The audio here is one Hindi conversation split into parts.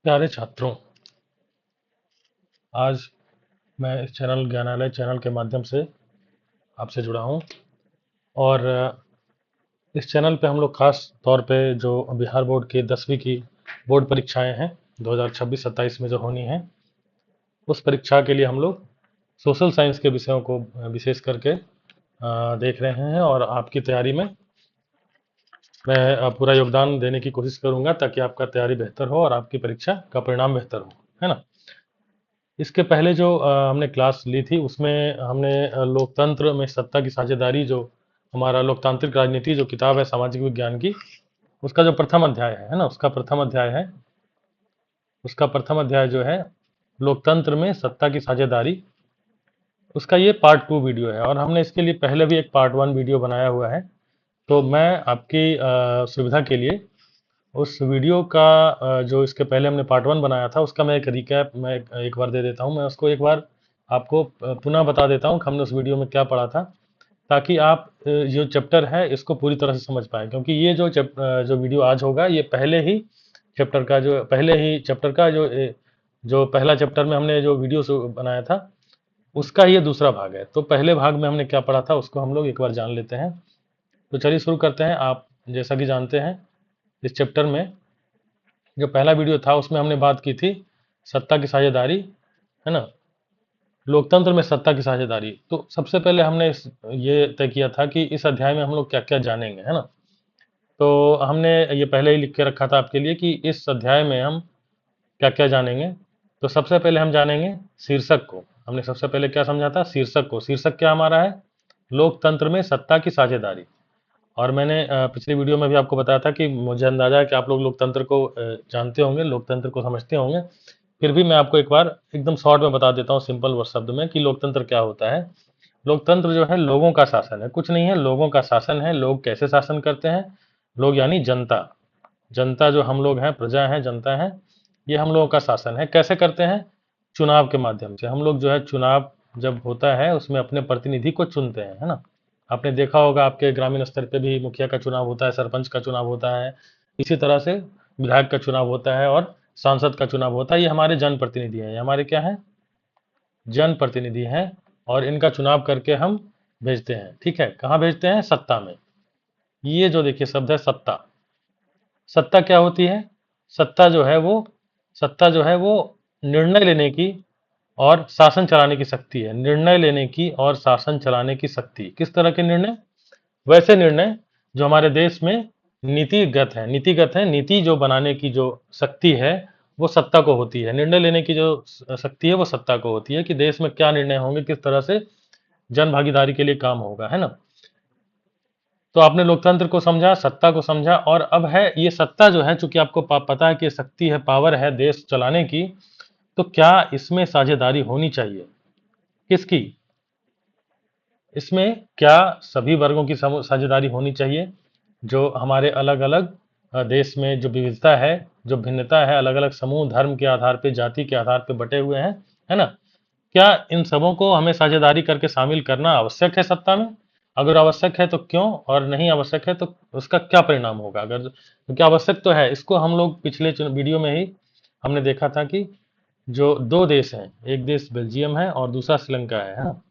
प्यारे छात्रों, आज मैं इस चैनल ज्ञानालय चैनल के माध्यम से आपसे जुड़ा हूँ। और इस चैनल पे हम लोग खास तौर पे जो बिहार बोर्ड की 10वीं की बोर्ड परीक्षाएं हैं 2026-27 में जो होनी है, उस परीक्षा के लिए हम लोग सोशल साइंस के विषयों को विशेष करके देख रहे हैं। और आपकी तैयारी में मैं पूरा योगदान देने की कोशिश करूंगा ताकि आपका तैयारी बेहतर हो और आपकी परीक्षा का परिणाम बेहतर हो, है ना। इसके पहले जो हमने क्लास ली थी उसमें हमने लोकतंत्र में सत्ता की साझेदारी, जो हमारा लोकतांत्रिक राजनीति जो किताब है सामाजिक विज्ञान की, उसका जो प्रथम अध्याय है ना, उसका प्रथम अध्याय जो है लोकतंत्र में सत्ता की साझेदारी, उसका ये पार्ट 2 वीडियो है। और हमने इसके लिए पहले भी एक पार्ट 1 वीडियो बनाया हुआ है। तो मैं आपकी सुविधा के लिए उस वीडियो का जो इसके पहले हमने पार्ट 1 बनाया था उसका मैं एक रिकैप मैं एक बार दे देता हूँ। मैं उसको एक बार आपको पुनः बता देता हूँ कि हमने उस वीडियो में क्या पढ़ा था, ताकि आप जो चैप्टर है इसको पूरी तरह से समझ पाएँ। क्योंकि ये जो वीडियो आज होगा ये पहले ही चैप्टर का जो पहला चैप्टर में हमने जो वीडियो बनाया था उसका ये दूसरा भाग है। तो पहले भाग में हमने क्या पढ़ा था उसको हम लोग एक बार जान लेते हैं। तो चलिए शुरू करते हैं। आप जैसा कि जानते हैं, इस चैप्टर में जो पहला वीडियो था उसमें हमने बात की थी सत्ता की साझेदारी, है ना, लोकतंत्र में सत्ता की साझेदारी। तो सबसे पहले हमने ये तय किया था कि इस अध्याय में हम लोग क्या क्या जानेंगे, है ना। तो हमने ये पहले ही लिख के रखा था आपके लिए कि इस अध्याय में हम क्या क्या जानेंगे। तो सबसे पहले हम जानेंगे शीर्षक को। हमने सबसे पहले क्या समझा था, शीर्षक को। शीर्षक क्या हमारा है, लोकतंत्र में सत्ता की साझेदारी। और मैंने पिछली वीडियो में भी आपको बताया था कि मुझे अंदाजा है कि आप लोग लोकतंत्र को जानते होंगे, लोकतंत्र को समझते होंगे। फिर भी मैं आपको एक बार एकदम शॉर्ट में बता देता हूँ, सिंपल वर्ड शब्द में, कि लोकतंत्र क्या होता है। लोकतंत्र जो है लोगों का शासन है, कुछ नहीं है, लोगों का शासन है। लोग कैसे शासन करते हैं, लोग यानी जनता। जनता जो हम लोग हैं, प्रजा है, जनता है, ये हम लोगों का शासन है। कैसे करते हैं, चुनाव के माध्यम से। हम लोग जो है चुनाव जब होता है उसमें अपने प्रतिनिधि को चुनते हैं, है ना। आपने देखा होगा आपके ग्रामीण स्तर पे भी मुखिया का चुनाव होता है, सरपंच का चुनाव होता है, इसी तरह से विधायक का चुनाव होता है और सांसद का चुनाव होता है। ये हमारे जनप्रतिनिधि हैं, ये हमारे क्या हैं, जनप्रतिनिधि हैं। और इनका चुनाव करके हम भेजते हैं, ठीक है। कहाँ भेजते हैं, सत्ता में। ये जो देखिए शब्द है सत्ता। सत्ता क्या होती है, सत्ता जो है वो सत्ता जो है वो निर्णय लेने की और शासन चलाने की शक्ति है। निर्णय लेने की और शासन चलाने की शक्ति। किस तरह के निर्णय, वैसे निर्णय जो हमारे देश में नीतिगत है। नीति जो बनाने की जो शक्ति है वो सत्ता को होती है। निर्णय लेने की जो शक्ति है वो सत्ता को होती है कि देश में क्या निर्णय होंगे, किस तरह से जन भागीदारी के लिए काम होगा, है ना। तो आपने लोकतंत्र को समझा, सत्ता को समझा, और अब है ये सत्ता जो है, चूंकि आपको पता है कि ये शक्ति है, पावर है देश चलाने की, तो क्या इसमें साझेदारी होनी चाहिए, किसकी, इसमें क्या सभी वर्गों की साझेदारी होनी चाहिए। जो हमारे अलग अलग देश में जो विविधता है, जो भिन्नता है, अलग अलग समूह, धर्म के आधार पे, जाति के आधार पे बटे हुए हैं, है ना। क्या इन सबों को हमें साझेदारी करके शामिल करना आवश्यक है सत्ता में। अगर आवश्यक है तो क्यों, और नहीं आवश्यक है तो उसका क्या परिणाम होगा। अगर क्योंकि आवश्यक तो है, इसको हम लोग पिछले वीडियो में ही हमने देखा था कि जो दो देश हैं, एक देश बेल्जियम है और दूसरा श्रीलंका है ना।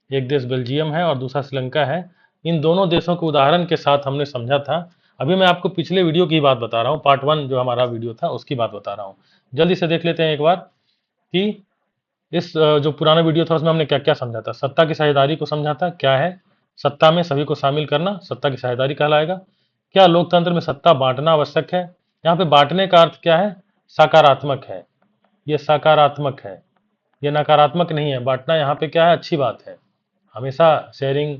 एक देश बेल्जियम है और दूसरा श्रीलंका है। इन दोनों देशों के उदाहरण के साथ हमने समझा था। अभी मैं आपको पिछले वीडियो की बात बता रहा हूँ, पार्ट 1 जो हमारा वीडियो था उसकी बात बता रहा हूँ। जल्दी से देख लेते हैं एक बार कि इस जो पुराना वीडियो था उसमें हमने क्या क्या समझा था। सत्ता की साझेदारी को समझा था, क्या है सत्ता में सभी को शामिल करना, सत्ता की साझेदारी कहलाएगा। क्या लोकतंत्र में सत्ता बांटना आवश्यक है। यहाँ पे बांटने का अर्थ क्या है, सकारात्मक है, ये सकारात्मक है, ये नकारात्मक नहीं है। बांटना यहाँ पे क्या है, अच्छी बात है। हमेशा शेयरिंग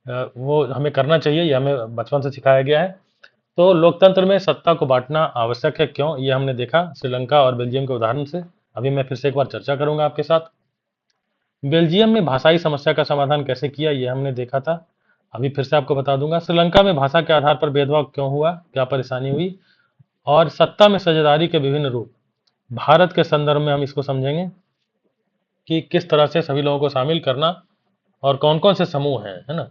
वो हमें करना चाहिए, ये हमें बचपन से सिखाया गया है। तो लोकतंत्र में सत्ता को बांटना आवश्यक है, क्यों, ये हमने देखा श्रीलंका और बेल्जियम के उदाहरण से। अभी मैं फिर से एक बार चर्चा करूंगा आपके साथ। बेल्जियम में भाषाई समस्या का समाधान कैसे किया, ये हमने देखा था। अभी फिर से आपको बता दूंगा, श्रीलंका में भाषा के आधार पर भेदभाव क्यों हुआ, क्या परेशानी हुई, और सत्ता में साझेदारी के विभिन्न रूप। भारत के संदर्भ में हम इसको समझेंगे कि किस तरह से सभी लोगों को शामिल करना और कौन कौन से समूह हैं, है ना।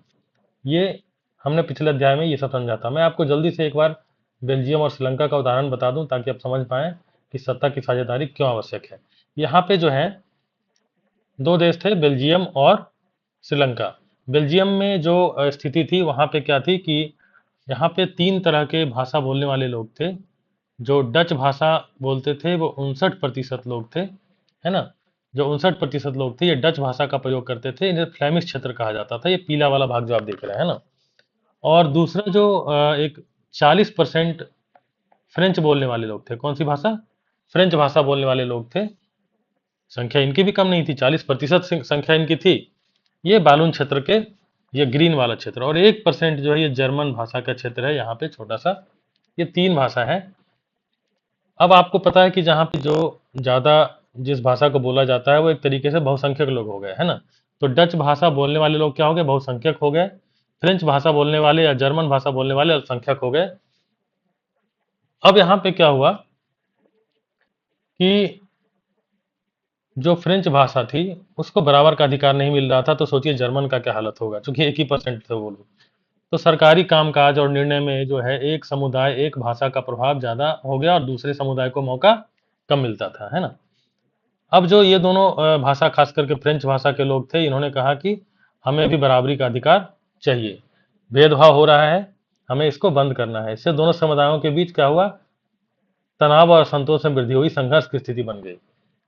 ये हमने पिछले अध्याय में ये सब समझा था। मैं आपको जल्दी से एक बार बेल्जियम और श्रीलंका का उदाहरण बता दूं ताकि आप समझ पाएं कि सत्ता की साझेदारी क्यों आवश्यक है। यहाँ पे जो है दो देश थे, बेल्जियम और श्रीलंका। बेल्जियम में जो स्थिति थी वहाँ पे क्या थी कि यहाँ पे 3 तरह के भाषा बोलने वाले लोग थे। जो डच भाषा बोलते थे वो 59% लोग थे, है ना। जो 59% लोग थे ये डच भाषा का प्रयोग करते थे। इन्हें फ्लेमिश क्षेत्र कहा जाता था, ये पीला वाला भाग जो आप देख रहे हैं ना। और दूसरा जो एक 40% फ्रेंच बोलने वाले लोग थे। कौन सी भाषा? फ्रेंच भाषा बोलने वाले लोग थे। संख्या इनकी भी कम नहीं थी, 40% संख्या इनकी थी। ये बालून क्षेत्र के, ये ग्रीन वाला क्षेत्र। और 1% जो है ये जर्मन भाषा का क्षेत्र है, यहाँ पे छोटा सा। ये 3 भाषा है। अब आपको पता है कि जहाँ पे जो ज़्यादा जिस भाषा को बोला जाता है वो एक तरीके से बहुसंख्यक लोग हो गए, है ना। तो डच भाषा बोलने वाले लोग क्या हो गए? बहुसंख्यक हो गए। फ्रेंच भाषा बोलने वाले या जर्मन भाषा बोलने वाले अल्पसंख्यक हो गए। अब यहाँ पे क्या हुआ कि जो फ्रेंच भाषा थी उसको बराबर का अधिकार नहीं मिल रहा था। तो सोचिए जर्मन का क्या हालत होगा, क्योंकि 1% थे वो लोग। तो सरकारी कामकाज और निर्णय में जो है एक समुदाय एक भाषा का प्रभाव ज्यादा हो गया और दूसरे समुदाय को मौका कम मिलता था, है ना। अब जो ये दोनों भाषा, खास करके फ्रेंच भाषा के लोग थे, इन्होंने कहा कि हमें भी बराबरी का अधिकार चाहिए, भेदभाव हो रहा है, हमें इसको बंद करना है। इससे दोनों समुदायों के बीच क्या हुआ? तनाव और असंतोष में वृद्धि हुई, संघर्ष की स्थिति बन गई।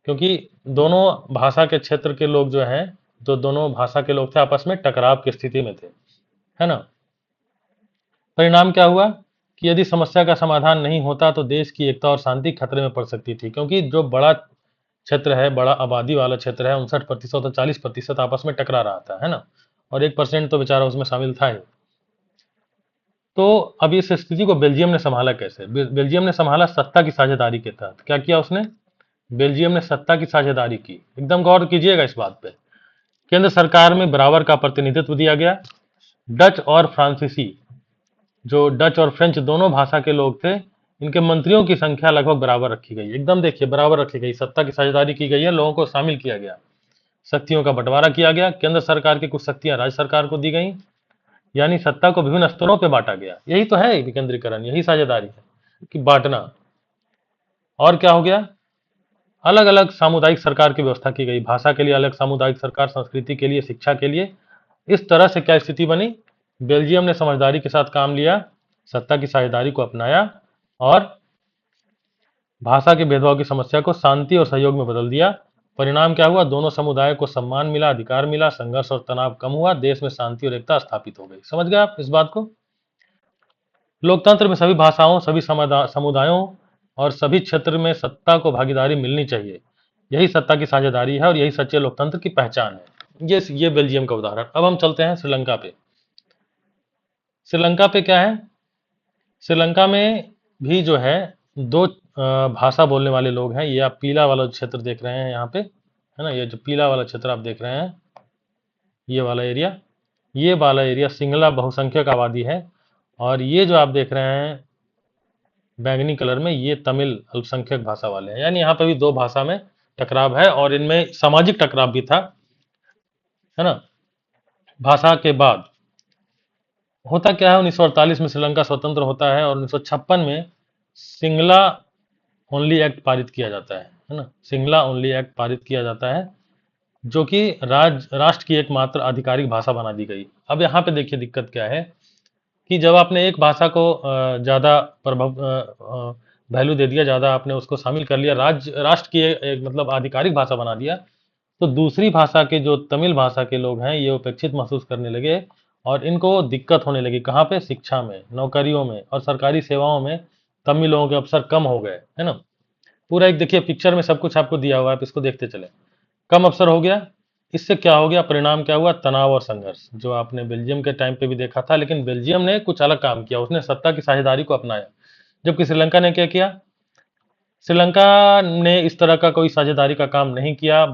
क्योंकि दोनों भाषा के क्षेत्र के लोग जो हैं, जो दोनों भाषा के लोग थे, आपस में टकराव की स्थिति में थे, है ना। परिणाम क्या हुआ कि यदि समस्या का समाधान नहीं होता तो देश की एकता और शांति खतरे में पड़ सकती थी। क्योंकि जो बड़ा क्षेत्र है, बड़ा आबादी वाला क्षेत्र है, 59% और 40% आपस में टकरा रहा था, है ना। और 1% तो बेचारा उसमें शामिल था ही। तो अब इस स्थिति को बेल्जियम ने संभाला कैसे? बेल्जियम ने संभाला सत्ता की साझेदारी के तहत। क्या किया उसने? बेल्जियम ने सत्ता की साझेदारी की। एकदम गौर कीजिएगा इस बात पे। केंद्र सरकार में बराबर का प्रतिनिधित्व दिया गया। डच और फ्रांसीसी, जो डच और फ्रेंच दोनों भाषा के लोग थे, इनके मंत्रियों की संख्या लगभग बराबर रखी गई। एकदम देखिए बराबर रखी गई, सत्ता की साझेदारी की गई है, लोगों को शामिल किया गया, शक्तियों का बंटवारा किया गया। केंद्र सरकार की कुछ शक्तियां राज्य सरकार को दी गई, यानी सत्ता को विभिन्न स्तरों पर बांटा गया। यही तो है विकेंद्रीकरण, यही साझेदारी है कि बांटना। और क्या हो गया? अलग अलग सामुदायिक सरकार की व्यवस्था की गई। भाषा के लिए अलग सामुदायिक सरकार, संस्कृति के लिए, शिक्षा के लिए। इस तरह से क्या स्थिति बनी? बेल्जियम ने समझदारी के साथ काम लिया, सत्ता की साझेदारी को अपनाया और भाषा के भेदभाव की समस्या को शांति और सहयोग में बदल दिया। परिणाम क्या हुआ? दोनों समुदायों को सम्मान मिला, अधिकार मिला, संघर्ष और तनाव कम हुआ, देश में शांति और एकता स्थापित हो गई। समझ गए आप इस बात को? लोकतंत्र में सभी भाषाओं, सभी समुदायों और सभी क्षेत्र में सत्ता को भागीदारी मिलनी चाहिए। यही सत्ता की साझेदारी है और यही सच्चे लोकतंत्र की पहचान है। ये बेल्जियम का उदाहरण। अब हम चलते हैं श्रीलंका पे। श्रीलंका पे क्या है? श्रीलंका में भी जो है दो भाषा बोलने वाले लोग हैं। ये आप पीला वाला क्षेत्र देख रहे हैं यहाँ पे, है ना। ये जो पीला वाला क्षेत्र आप देख रहे हैं, ये वाला एरिया सिंगला बहुसंख्यक आबादी है। और ये जो आप देख रहे हैं बैंगनी कलर में, ये तमिल अल्पसंख्यक भाषा वाले हैं। यानी यहाँ पे भी दो भाषा में टकराव है और इनमें सामाजिक टकराव भी था, है ना। भाषा के बाद होता क्या है, 1948 में श्रीलंका स्वतंत्र होता है और 1956 में सिंगला ओनली एक्ट पारित किया जाता है ना। सिंगला ओनली एक्ट पारित किया जाता है, जो कि राष्ट्र की एकमात्र आधिकारिक भाषा बना दी गई। अब यहाँ पे देखिए दिक्कत क्या है कि जब आपने एक भाषा को ज़्यादा प्रभाव वैल्यू दे दिया, ज़्यादा आपने उसको शामिल कर लिया, राष्ट्र की एक मतलब आधिकारिक भाषा बना दिया, तो दूसरी भाषा के जो तमिल भाषा के लोग हैं ये उपेक्षित महसूस करने लगे और इनको दिक्कत होने लगी। कहाँ पे? शिक्षा में, नौकरियों में और सरकारी सेवाओं में तमिल लोगों के अवसर कम हो गए, है ना। पूरा एक देखिए पिक्चर में सब कुछ आपको दिया हुआ है, आप इसको देखते चले। कम अवसर हो गया, इससे क्या हो गया? परिणाम क्या हुआ? तनाव और संघर्ष, जो आपने बेल्जियम के टाइम पे भी देखा था। लेकिन बेल्जियम ने कुछ अलग काम किया, उसने सत्ता की साझेदारी को अपनाया, जबकि श्रीलंका ने क्या किया? श्रीलंका ने इस तरह का कोई साझेदारी का काम नहीं किया।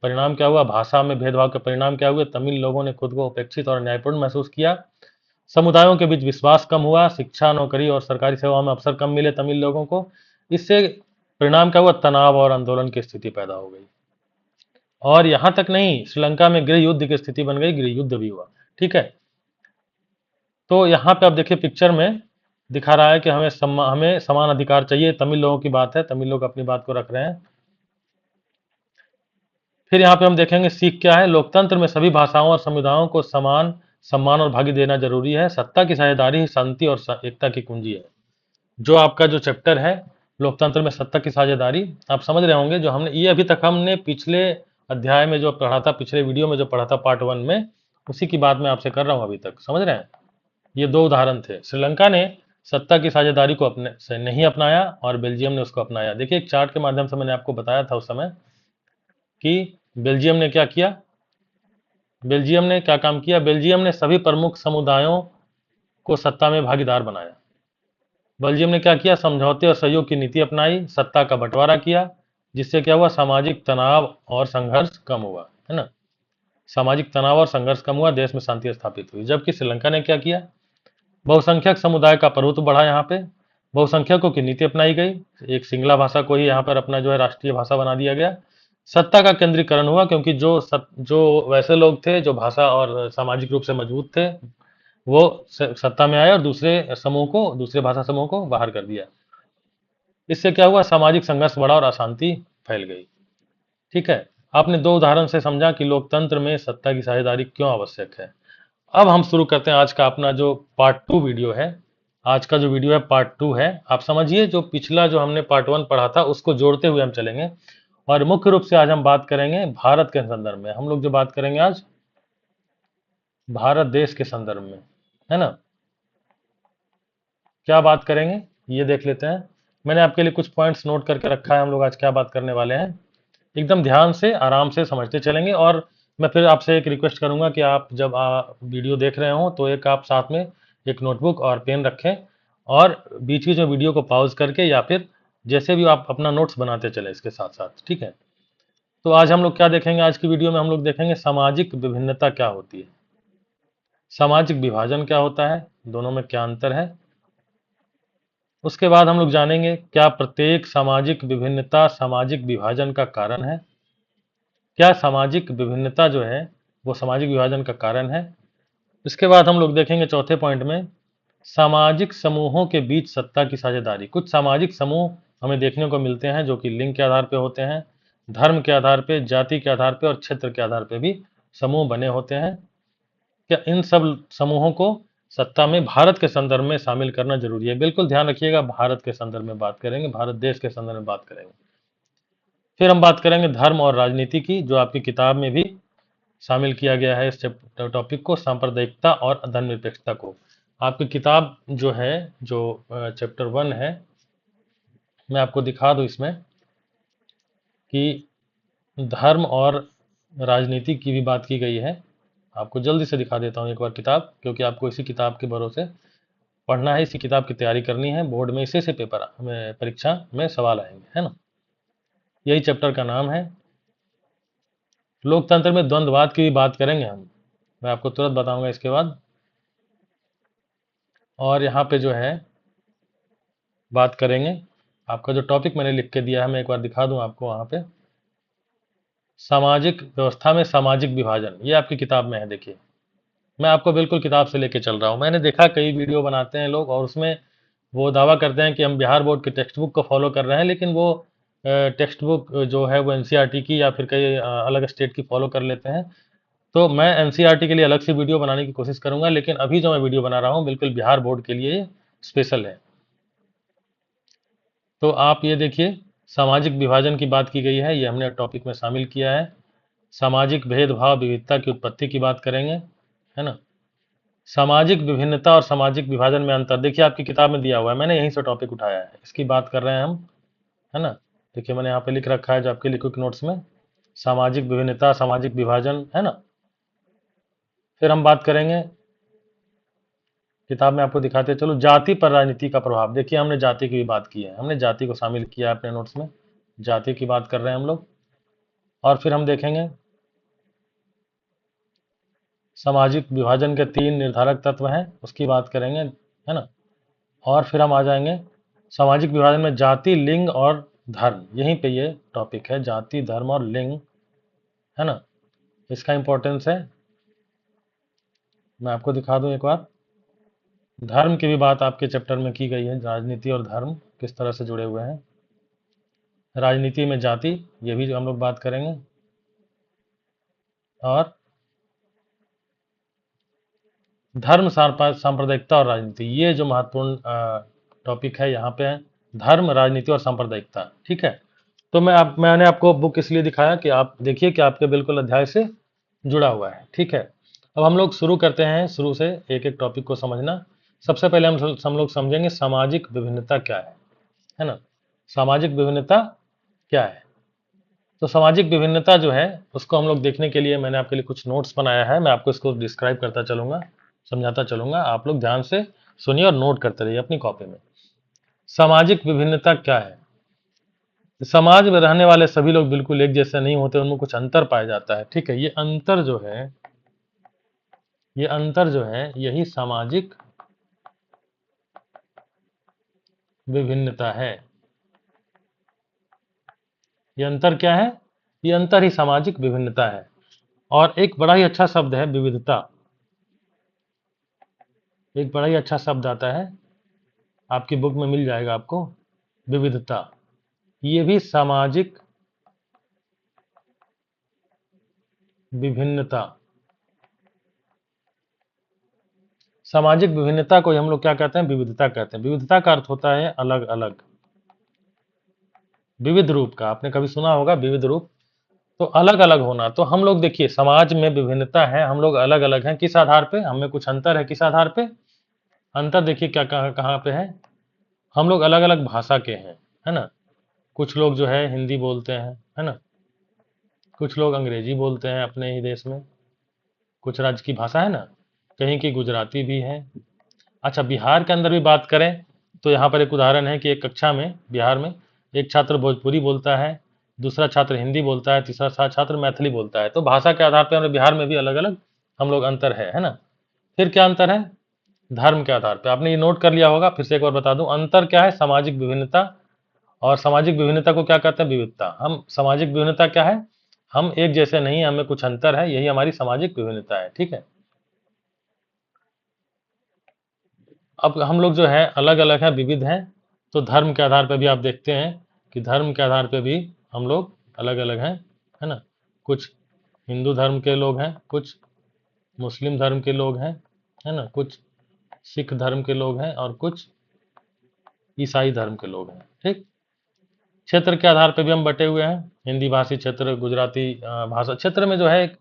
परिणाम क्या हुआ? भाषा में भेदभाव के परिणाम क्या हुए? तमिल लोगों ने खुद को उपेक्षित और न्यायपूर्ण महसूस किया, समुदायों के बीच विश्वास कम हुआ, शिक्षा, नौकरी और सरकारी सेवाओं में अवसर कम मिले तमिल लोगों को। इससे परिणाम क्या हुआ? तनाव और आंदोलन की स्थिति पैदा हो गई। और यहां तक नहीं, श्रीलंका में गृह युद्ध की स्थिति बन गई, गृह युद्ध भी हुआ। ठीक है, तो यहाँ पे आप देखिए पिक्चर में दिखा रहा है कि हमें समान अधिकार चाहिए। तमिल लोगों की बात है, तमिल लोग अपनी बात को रख रहे हैं। फिर यहाँ पे हम देखेंगे सीख क्या है। लोकतंत्र में सभी भाषाओं और समुदायों को समान सम्मान और भागी देना जरूरी है। सत्ता की साझेदारी ही शांति और एकता की कुंजी है। जो आपका जो चैप्टर है लोकतंत्र में सत्ता की साझेदारी, आप समझ रहे होंगे, जो हमने ये अभी तक हमने पिछले अध्याय में जो पढ़ा था, पिछले वीडियो में जो पढ़ा था पार्ट 1 में, उसी की बात मैं आपसे कर रहा हूँ अभी तक। समझ रहे हैं? ये 2 उदाहरण थे। श्रीलंका ने सत्ता की साझेदारी को अपने से नहीं अपनाया और बेल्जियम ने उसको अपनाया। देखिए एक चार्ट के माध्यम से मैंने आपको बताया था उस समय कि बेल्जियम ने क्या किया। बेल्जियम ने क्या काम किया? बेल्जियम ने सभी प्रमुख समुदायों को सत्ता में भागीदार बनाया। बेल्जियम ने क्या किया? समझौते और सहयोग की नीति अपनाई, सत्ता का बंटवारा किया, जिससे क्या हुआ? सामाजिक तनाव और संघर्ष कम हुआ, है ना? सामाजिक तनाव और संघर्ष कम हुआ, देश में शांति स्थापित हुई। जबकि श्रीलंका ने क्या किया? बहुसंख्यक समुदाय का प्रभुत्व बढ़ा। यहाँ पे बहुसंख्यकों की नीति अपनाई गई। एक सिंगला भाषा को ही यहाँ पर अपना जो है राष्ट्रीय भाषा बना दिया गया। सत्ता का केंद्रीकरण हुआ, क्योंकि जो वैसे लोग थे जो भाषा और सामाजिक रूप से मजबूत थे, वो सत्ता में आए और दूसरे भाषा समूह को बाहर कर दिया। इससे क्या हुआ? सामाजिक संघर्ष बढ़ा और अशांति फैल गई। ठीक है, आपने 2 उदाहरण से समझा कि लोकतंत्र में सत्ता की साझेदारी क्यों आवश्यक है। अब हम शुरू करते हैं आज का अपना जो पार्ट 2 वीडियो है। आज का जो वीडियो है पार्ट 2 है। आप समझिए, जो पिछला जो हमने पार्ट 1 पढ़ा था उसको जोड़ते हुए हम चलेंगे, और मुख्य रूप से आज हम बात करेंगे भारत के संदर्भ में। हम लोग जो बात करेंगे आज भारत देश के संदर्भ में, है ना? क्या बात करेंगे ये देख लेते हैं। मैंने आपके लिए कुछ पॉइंट्स नोट करके रखा है। हम लोग आज क्या बात करने वाले हैं, एकदम ध्यान से आराम से समझते चलेंगे। और मैं फिर आपसे एक रिक्वेस्ट करूंगा कि आप जब वीडियो देख रहे हो तो एक आप साथ में एक नोटबुक और पेन रखें, और बीच बीच में वीडियो को पॉज करके या फिर जैसे भी आप अपना नोट्स बनाते चले इसके साथ साथ। ठीक है, तो आज हम लोग क्या देखेंगे? आज की वीडियो में हम लोग देखेंगे सामाजिक विभिन्नता क्या होती है, सामाजिक विभाजन क्या होता है, दोनों में क्या अंतर है। उसके बाद हम लोग जानेंगे क्या प्रत्येक सामाजिक विभिन्नता सामाजिक विभाजन का कारण है। क्या सामाजिक विभिन्नता जो है वो सामाजिक विभाजन का कारण है। इसके बाद हम लोग देखेंगे चौथे पॉइंट में सामाजिक समूहों के बीच सत्ता की साझेदारी। कुछ सामाजिक समूह हमें देखने को मिलते हैं जो कि लिंग के आधार पर होते हैं, धर्म के आधार पर, जाति के आधार पर और क्षेत्र के आधार पर भी समूह बने होते हैं। क्या इन सब समूहों को सत्ता में भारत के संदर्भ में शामिल करना जरूरी है? बिल्कुल ध्यान रखिएगा, भारत के संदर्भ में बात करेंगे, भारत देश के संदर्भ में बात करेंगे। फिर हम बात करेंगे धर्म और राजनीति की, जो आपकी किताब में भी शामिल किया गया है इस टॉपिक को, सांप्रदायिकता और धर्मनिरपेक्षता को। आपकी किताब जो है, जो चैप्टर 1 है, मैं आपको दिखा दूं इसमें कि धर्म और राजनीति की भी बात की गई है। आपको जल्दी से दिखा देता हूँ एक बार किताब, क्योंकि आपको इसी किताब के भरोसे पढ़ना है, इसी किताब की तैयारी करनी है। बोर्ड में इसी से पेपर में परीक्षा में सवाल आएंगे, है ना? यही चैप्टर का नाम है। लोकतंत्र में द्वंद्ववाद की भी बात करेंगे हम, मैं आपको तुरंत बताऊंगा इसके बाद। और यहाँ पे जो है बात करेंगे, आपका जो टॉपिक मैंने लिख के दिया है मैं एक बार दिखा दूं आपको वहाँ पे, सामाजिक व्यवस्था में सामाजिक विभाजन। ये आपकी किताब में है, देखिए मैं आपको बिल्कुल किताब से लेके चल रहा हूँ। मैंने देखा कई वीडियो बनाते हैं लोग और उसमें वो दावा करते हैं कि हम बिहार बोर्ड के टेक्स्ट बुक को फॉलो कर रहे हैं, लेकिन वो टेक्स्ट बुक जो है वो एनसीईआरटी की या फिर कई अलग स्टेट की फॉलो कर लेते हैं। तो मैं एनसीईआरटी के लिए अलग से वीडियो बनाने की कोशिश करूंगा, लेकिन अभी जो मैं वीडियो बना रहा हूँ बिल्कुल बिहार बोर्ड के लिए स्पेशल है। तो आप ये देखिए, सामाजिक विभाजन की बात की गई है, ये हमने टॉपिक में शामिल किया है। सामाजिक भेदभाव विविधता की उत्पत्ति की बात करेंगे, है ना? सामाजिक विभिन्नता और सामाजिक विभाजन में अंतर, देखिए आपकी किताब में दिया हुआ है, मैंने यहीं से टॉपिक उठाया है, इसकी बात कर रहे हैं हम, है ना? देखिए मैंने यहाँ पे लिख रखा है जो आपके लिखित नोट्स में, सामाजिक विभिन्नता सामाजिक विभाजन, है ना? फिर हम बात करेंगे, किताब में आपको दिखाते चलो, जाति पर राजनीति का प्रभाव। देखिए हमने जाति की भी बात की है, हमने जाति को शामिल किया है अपने नोट्स में, जाति की बात कर रहे हैं हम लोग। और फिर हम देखेंगे सामाजिक विभाजन के 3 निर्धारक तत्व हैं, उसकी बात करेंगे, है ना? और फिर हम आ जाएंगे सामाजिक विभाजन में जाति, लिंग और धर्म। यहीं पे ये टॉपिक है, जाति, धर्म और लिंग, है ना? इसका इंपॉर्टेंस है, मैं आपको दिखा दूं एक बार। धर्म की भी बात आपके चैप्टर में की गई है, राजनीति और धर्म किस तरह से जुड़े हुए हैं। राजनीति में जाति, ये भी हम लोग बात करेंगे। और धर्म, सांप्रदायिकता और राजनीति, ये जो महत्वपूर्ण टॉपिक है यहाँ पे है, धर्म, राजनीति और सांप्रदायिकता। ठीक है, तो मैंने आपको बुक इसलिए दिखाया कि आप देखिए कि आपके बिल्कुल अध्याय से जुड़ा हुआ है। ठीक है, अब हम लोग शुरू करते हैं, शुरू से एक एक टॉपिक को समझना। सबसे पहले हम लोग समझेंगे सामाजिक विभिन्नता क्या है ना। सामाजिक विभिन्नता क्या है? तो सामाजिक विभिन्नता जो है उसको हम लोग देखने के लिए मैंने आपके लिए कुछ नोट्स बनाया है। मैं आपको इसको डिस्क्राइब करता चलूंगा, समझाता चलूंगा, आप लोग ध्यान से सुनिए और नोट करते रहिए अपनी कॉपी में। सामाजिक विभिन्नता क्या है? समाज में रहने वाले सभी लोग बिल्कुल एक जैसे नहीं होते, उनमें कुछ अंतर पाया जाता है। ठीक है, ये अंतर जो है यही सामाजिक विभिन्नता है। ये अंतर क्या है? ये अंतर ही सामाजिक विभिन्नता है। और एक बड़ा ही अच्छा शब्द है विविधता, एक बड़ा ही अच्छा शब्द आता है, आपकी बुक में मिल जाएगा आपको, विविधता। ये भी सामाजिक विभिन्नता, सामाजिक विभिन्नता को हम लोग क्या कहते हैं? विविधता कहते हैं। विविधता का अर्थ होता है अलग अलग, विविध रूप का। आपने कभी सुना होगा विविध रूप, तो अलग अलग होना। तो हम लोग देखिए समाज में विभिन्नता है, हम लोग अलग अलग हैं, किस आधार पे? हमें कुछ अंतर है, किस आधार पे? अंतर देखिए क्या कहाँ पे है? हम लोग अलग अलग भाषा के हैं, है ना। कुछ लोग जो है हिंदी बोलते हैं, है ना, कुछ लोग अंग्रेजी बोलते हैं अपने ही देश में, कुछ राज्य की भाषा है ना, कहीं की गुजराती भी है। अच्छा, बिहार के अंदर भी बात करें तो यहाँ पर एक उदाहरण है कि एक कक्षा में बिहार में एक छात्र भोजपुरी बोलता है, दूसरा छात्र हिंदी बोलता है, तीसरा छात्र मैथिली बोलता है। तो भाषा के आधार पर हमारे बिहार में भी अलग अलग हम लोग अंतर है ना। फिर क्या अंतर है? धर्म के आधार पर। आपने ये नोट कर लिया होगा, फिर से एक बार बता दूं, अंतर क्या है? सामाजिक विभिन्नता। और सामाजिक विभिन्नता को क्या कहते हैं? विविधता। हम सामाजिक विभिन्नता क्या है? हम एक जैसे नहीं, हमें कुछ अंतर है, यही हमारी सामाजिक विभिन्नता है। ठीक है, अब हम लोग जो है अलग अलग हैं, विविध हैं। तो धर्म के आधार पर भी आप देखते हैं कि धर्म के आधार पर भी हम लोग अलग अलग हैं, है ना। कुछ हिंदू धर्म के लोग हैं, कुछ मुस्लिम धर्म के लोग हैं, है ना, कुछ सिख धर्म के लोग हैं और कुछ ईसाई धर्म के लोग हैं। ठीक, क्षेत्र के आधार पर भी हम बटे हुए हैं, हिंदी भाषी क्षेत्र, गुजराती भाषा क्षेत्र में जो है एक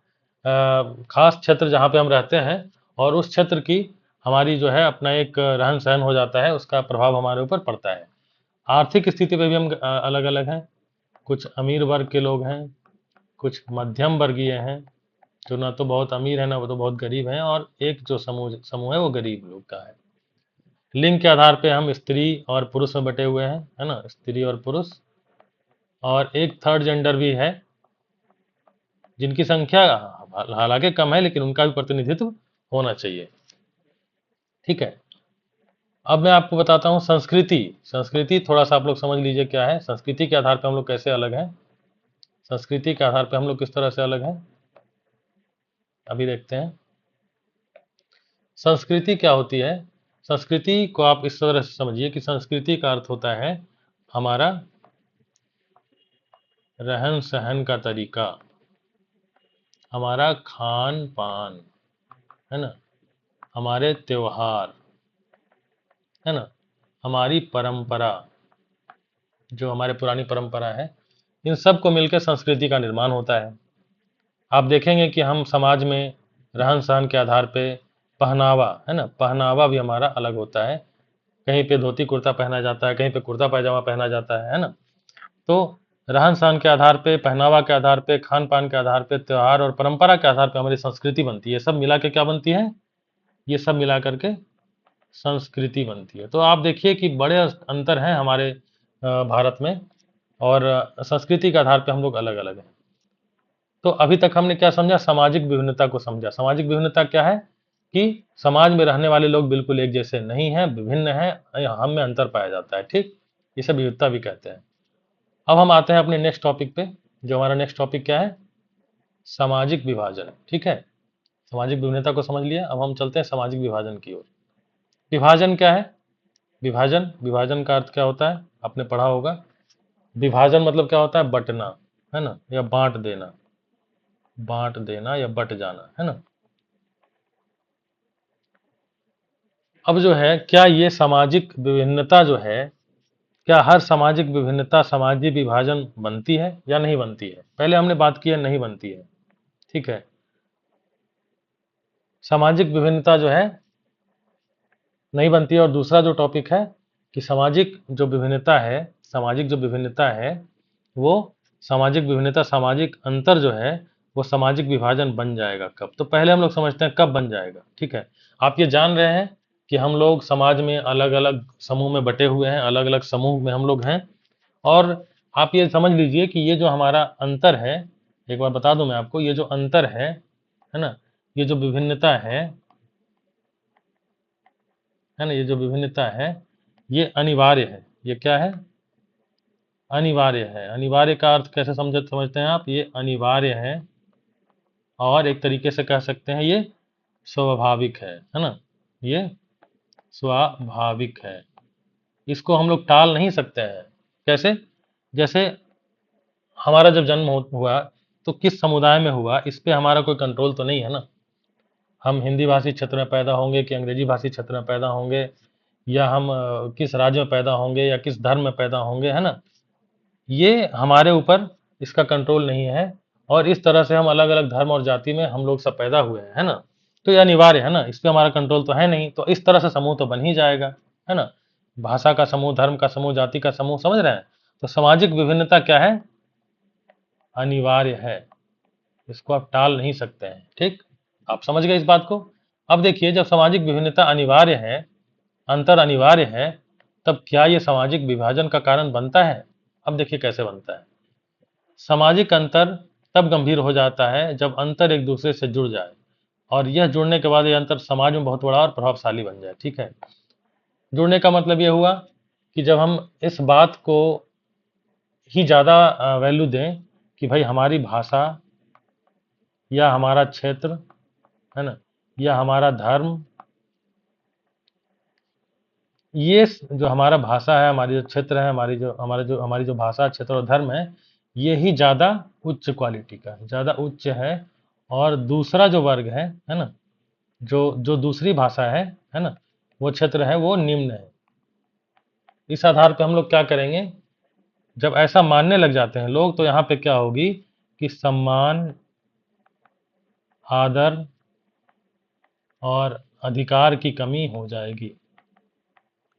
खास क्षेत्र जहाँ पे हम रहते हैं, और उस क्षेत्र की हमारी जो है अपना एक रहन सहन हो जाता है, उसका प्रभाव हमारे ऊपर पड़ता है। आर्थिक स्थिति पे भी हम अलग अलग हैं, कुछ अमीर वर्ग के लोग हैं, कुछ मध्यम वर्गीय हैं, जो ना तो बहुत अमीर है ना वो तो बहुत गरीब हैं, और एक जो समूह है वो गरीब लोग का है। लिंग के आधार पे हम स्त्री और पुरुष में बटे हुए हैं, है ना, स्त्री और पुरुष। और एक थर्ड जेंडर भी है, जिनकी संख्या हालांकि कम है, लेकिन उनका भी प्रतिनिधित्व होना चाहिए। ठीक है, अब मैं आपको बताता हूँ संस्कृति। संस्कृति थोड़ा सा आप लोग समझ लीजिए क्या है। संस्कृति के आधार पर हम लोग कैसे अलग हैं, संस्कृति के आधार पर हम लोग किस तरह से अलग हैं, अभी देखते हैं। संस्कृति क्या होती है? संस्कृति को आप इस तरह से समझिए कि संस्कृति का अर्थ होता है हमारा रहन सहन का तरीका, हमारा खान पान, है ना, हमारे त्योहार, है ना, हमारी परंपरा, जो हमारे पुरानी परंपरा है, इन सब को मिलकर संस्कृति का निर्माण होता है। आप देखेंगे कि हम समाज में रहन सहन के आधार पे पहनावा, है ना, पहनावा भी हमारा अलग होता है। कहीं पे धोती कुर्ता पहना जाता है, कहीं पे कुर्ता पैजामा पहना जाता है ना। तो रहन सहन के आधार पे, पहनावा के आधार पे, खान पान के आधार पे, त्योहार और परंपरा के आधार पे हमारी संस्कृति बनती है। सब मिला के क्या बनती है? ये सब मिला करके संस्कृति बनती है। तो आप देखिए कि बड़े अंतर हैं हमारे भारत में, और संस्कृति के आधार पे हम लोग अलग अलग हैं। तो अभी तक हमने क्या समझा? सामाजिक विभिन्नता को समझा। सामाजिक विभिन्नता क्या है? कि समाज में रहने वाले लोग बिल्कुल एक जैसे नहीं हैं, विभिन्न हैं, हम में अंतर पाया जाता है। ठीक, इसे विविधता भी कहते हैं। अब हम आते हैं अपने नेक्स्ट टॉपिक पे, जो हमारा नेक्स्ट टॉपिक क्या है? सामाजिक विभाजन। ठीक है, सामाजिक विभिन्नता को समझ लिया, अब हम चलते हैं सामाजिक विभाजन की ओर। विभाजन क्या है? विभाजन का अर्थ क्या होता है? आपने पढ़ा होगा। विभाजन मतलब क्या होता है? बंटना, है ना, या बांट देना या बट जाना, है ना। अब जो है, क्या ये सामाजिक विभिन्नता जो है, क्या हर सामाजिक विभिन्नता सामाजिक विभाजन बनती है या नहीं बनती है? पहले हमने बात की है नहीं बनती है, ठीक है। सामाजिक विभिन्नता जो है नहीं बनती है। और दूसरा जो टॉपिक है कि सामाजिक जो विभिन्नता है वो सामाजिक अंतर जो है वो सामाजिक विभाजन बन जाएगा कब? तो पहले हम लोग समझते हैं कब बन जाएगा, ठीक है। आप ये जान रहे हैं कि हम लोग समाज में अलग अलग समूह में बटे हुए हैं, अलग अलग समूह में हम लोग हैं। और आप ये समझ लीजिए कि ये जो हमारा अंतर है, एक बार बता दूं मैं आपको, ये जो अंतर है ना, ये जो विभिन्नता है ना, ये जो विभिन्नता है ये अनिवार्य है। ये क्या है? अनिवार्य है। अनिवार्य का अर्थ कैसे समझते हैं आप? ये अनिवार्य है और एक तरीके से कह सकते हैं ये स्वाभाविक है ना, ये स्वाभाविक है। इसको हम लोग टाल नहीं सकते हैं। कैसे? जैसे हमारा जब जन्म हुआ तो किस समुदाय में हुआ, इस पे हमारा कोई कंट्रोल तो नहीं है ना। हम हिंदी भाषी क्षेत्र में पैदा होंगे कि अंग्रेजी भाषी क्षेत्र में पैदा होंगे, या हम किस राज्य में पैदा होंगे या किस धर्म में पैदा होंगे, है ना, ये हमारे ऊपर इसका कंट्रोल नहीं है। और इस तरह से हम अलग अलग धर्म और जाति में हम लोग सब पैदा हुए हैं, है ना। तो ये अनिवार्य है ना, इस पे हमारा कंट्रोल तो है नहीं। तो इस तरह से समूह तो बन ही जाएगा, है ना। भाषा का समूह, धर्म का समूह, जाति का समूह, समझ रहे हैं। तो सामाजिक विभिन्नता क्या है? अनिवार्य है। इसको आप टाल नहीं सकते हैं, ठीक। आप समझ गए इस बात को। अब देखिए, जब सामाजिक विभिन्नता अनिवार्य है, अंतर अनिवार्य है, तब क्या ये सामाजिक विभाजन का कारण बनता है? अब देखिए कैसे बनता है। सामाजिक अंतर तब गंभीर हो जाता है जब अंतर एक दूसरे से जुड़ जाए, और यह जुड़ने के बाद यह अंतर समाज में बहुत बड़ा और प्रभावशाली बन जाए, ठीक है। जुड़ने का मतलब यह हुआ कि जब हम इस बात को ही ज़्यादा वैल्यू दें कि भाई हमारी भाषा या हमारा क्षेत्र, है ना, या हमारा धर्म, ये जो हमारा भाषा है, हमारी जो क्षेत्र है, हमारी जो भाषा, क्षेत्र और धर्म है, ये ही ज़्यादा उच्च क्वालिटी का है, ज़्यादा उच्च है। और दूसरा जो वर्ग है ना, जो जो दूसरी भाषा है ना, वो क्षेत्र है वो निम्न है। इस आधार पे हम लोग क्या करेंगे, जब ऐसा मानने लग जाते हैं लोग, तो यहाँ पे क्या होगी कि सम्मान, आदर और अधिकार की कमी हो जाएगी।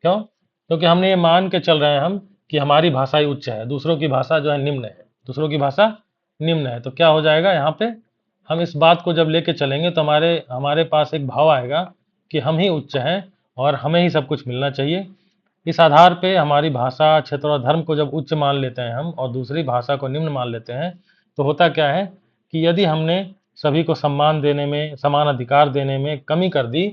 क्यों? क्योंकि हमने ये मान के चल रहे हैं हम कि हमारी भाषा ही उच्च है, दूसरों की भाषा जो है निम्न है, दूसरों की भाषा निम्न है। तो क्या हो जाएगा यहाँ पे, हम इस बात को जब लेके चलेंगे तो हमारे हमारे पास एक भाव आएगा कि हम ही उच्च हैं और हमें ही सब कुछ मिलना चाहिए। इस आधार पे हमारी भाषा, क्षेत्र और धर्म को जब उच्च मान लेते हैं हम और दूसरी भाषा को निम्न मान लेते हैं, तो होता क्या है कि यदि हमने सभी को सम्मान देने में, समान अधिकार देने में कमी कर दी,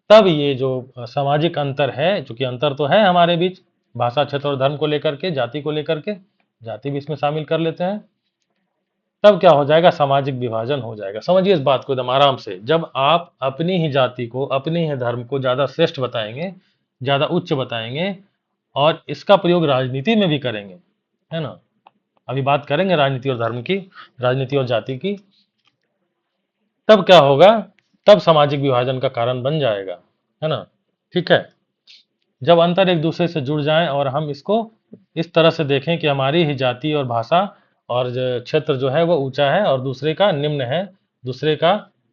तब ये जो सामाजिक अंतर है, चूंकि अंतर तो है हमारे बीच, भाषा, क्षेत्र और धर्म को लेकर के, जाति को लेकर के, जाति भी इसमें शामिल कर लेते हैं, तब क्या हो जाएगा, सामाजिक विभाजन हो जाएगा। समझिए इस बात को एकदम आराम से। जब आप अपनी ही जाति को, अपने ही धर्म को ज्यादा श्रेष्ठ बताएंगे, ज्यादा उच्च बताएंगे, और इसका प्रयोग राजनीति में भी करेंगे, है ना, अभी बात करेंगे राजनीति और धर्म की, राजनीति और जाति की, तब क्या होगा, तब सामाजिक विभाजन का कारण बन जाएगा, है ना, ठीक है। जब अंतर एक दूसरे से जुड़ जाएं और हम इसको इस तरह से देखें कि हमारी ही जाति और भाषा और क्षेत्र जो है वो ऊंचा है और दूसरे का निम्न है, दूसरे का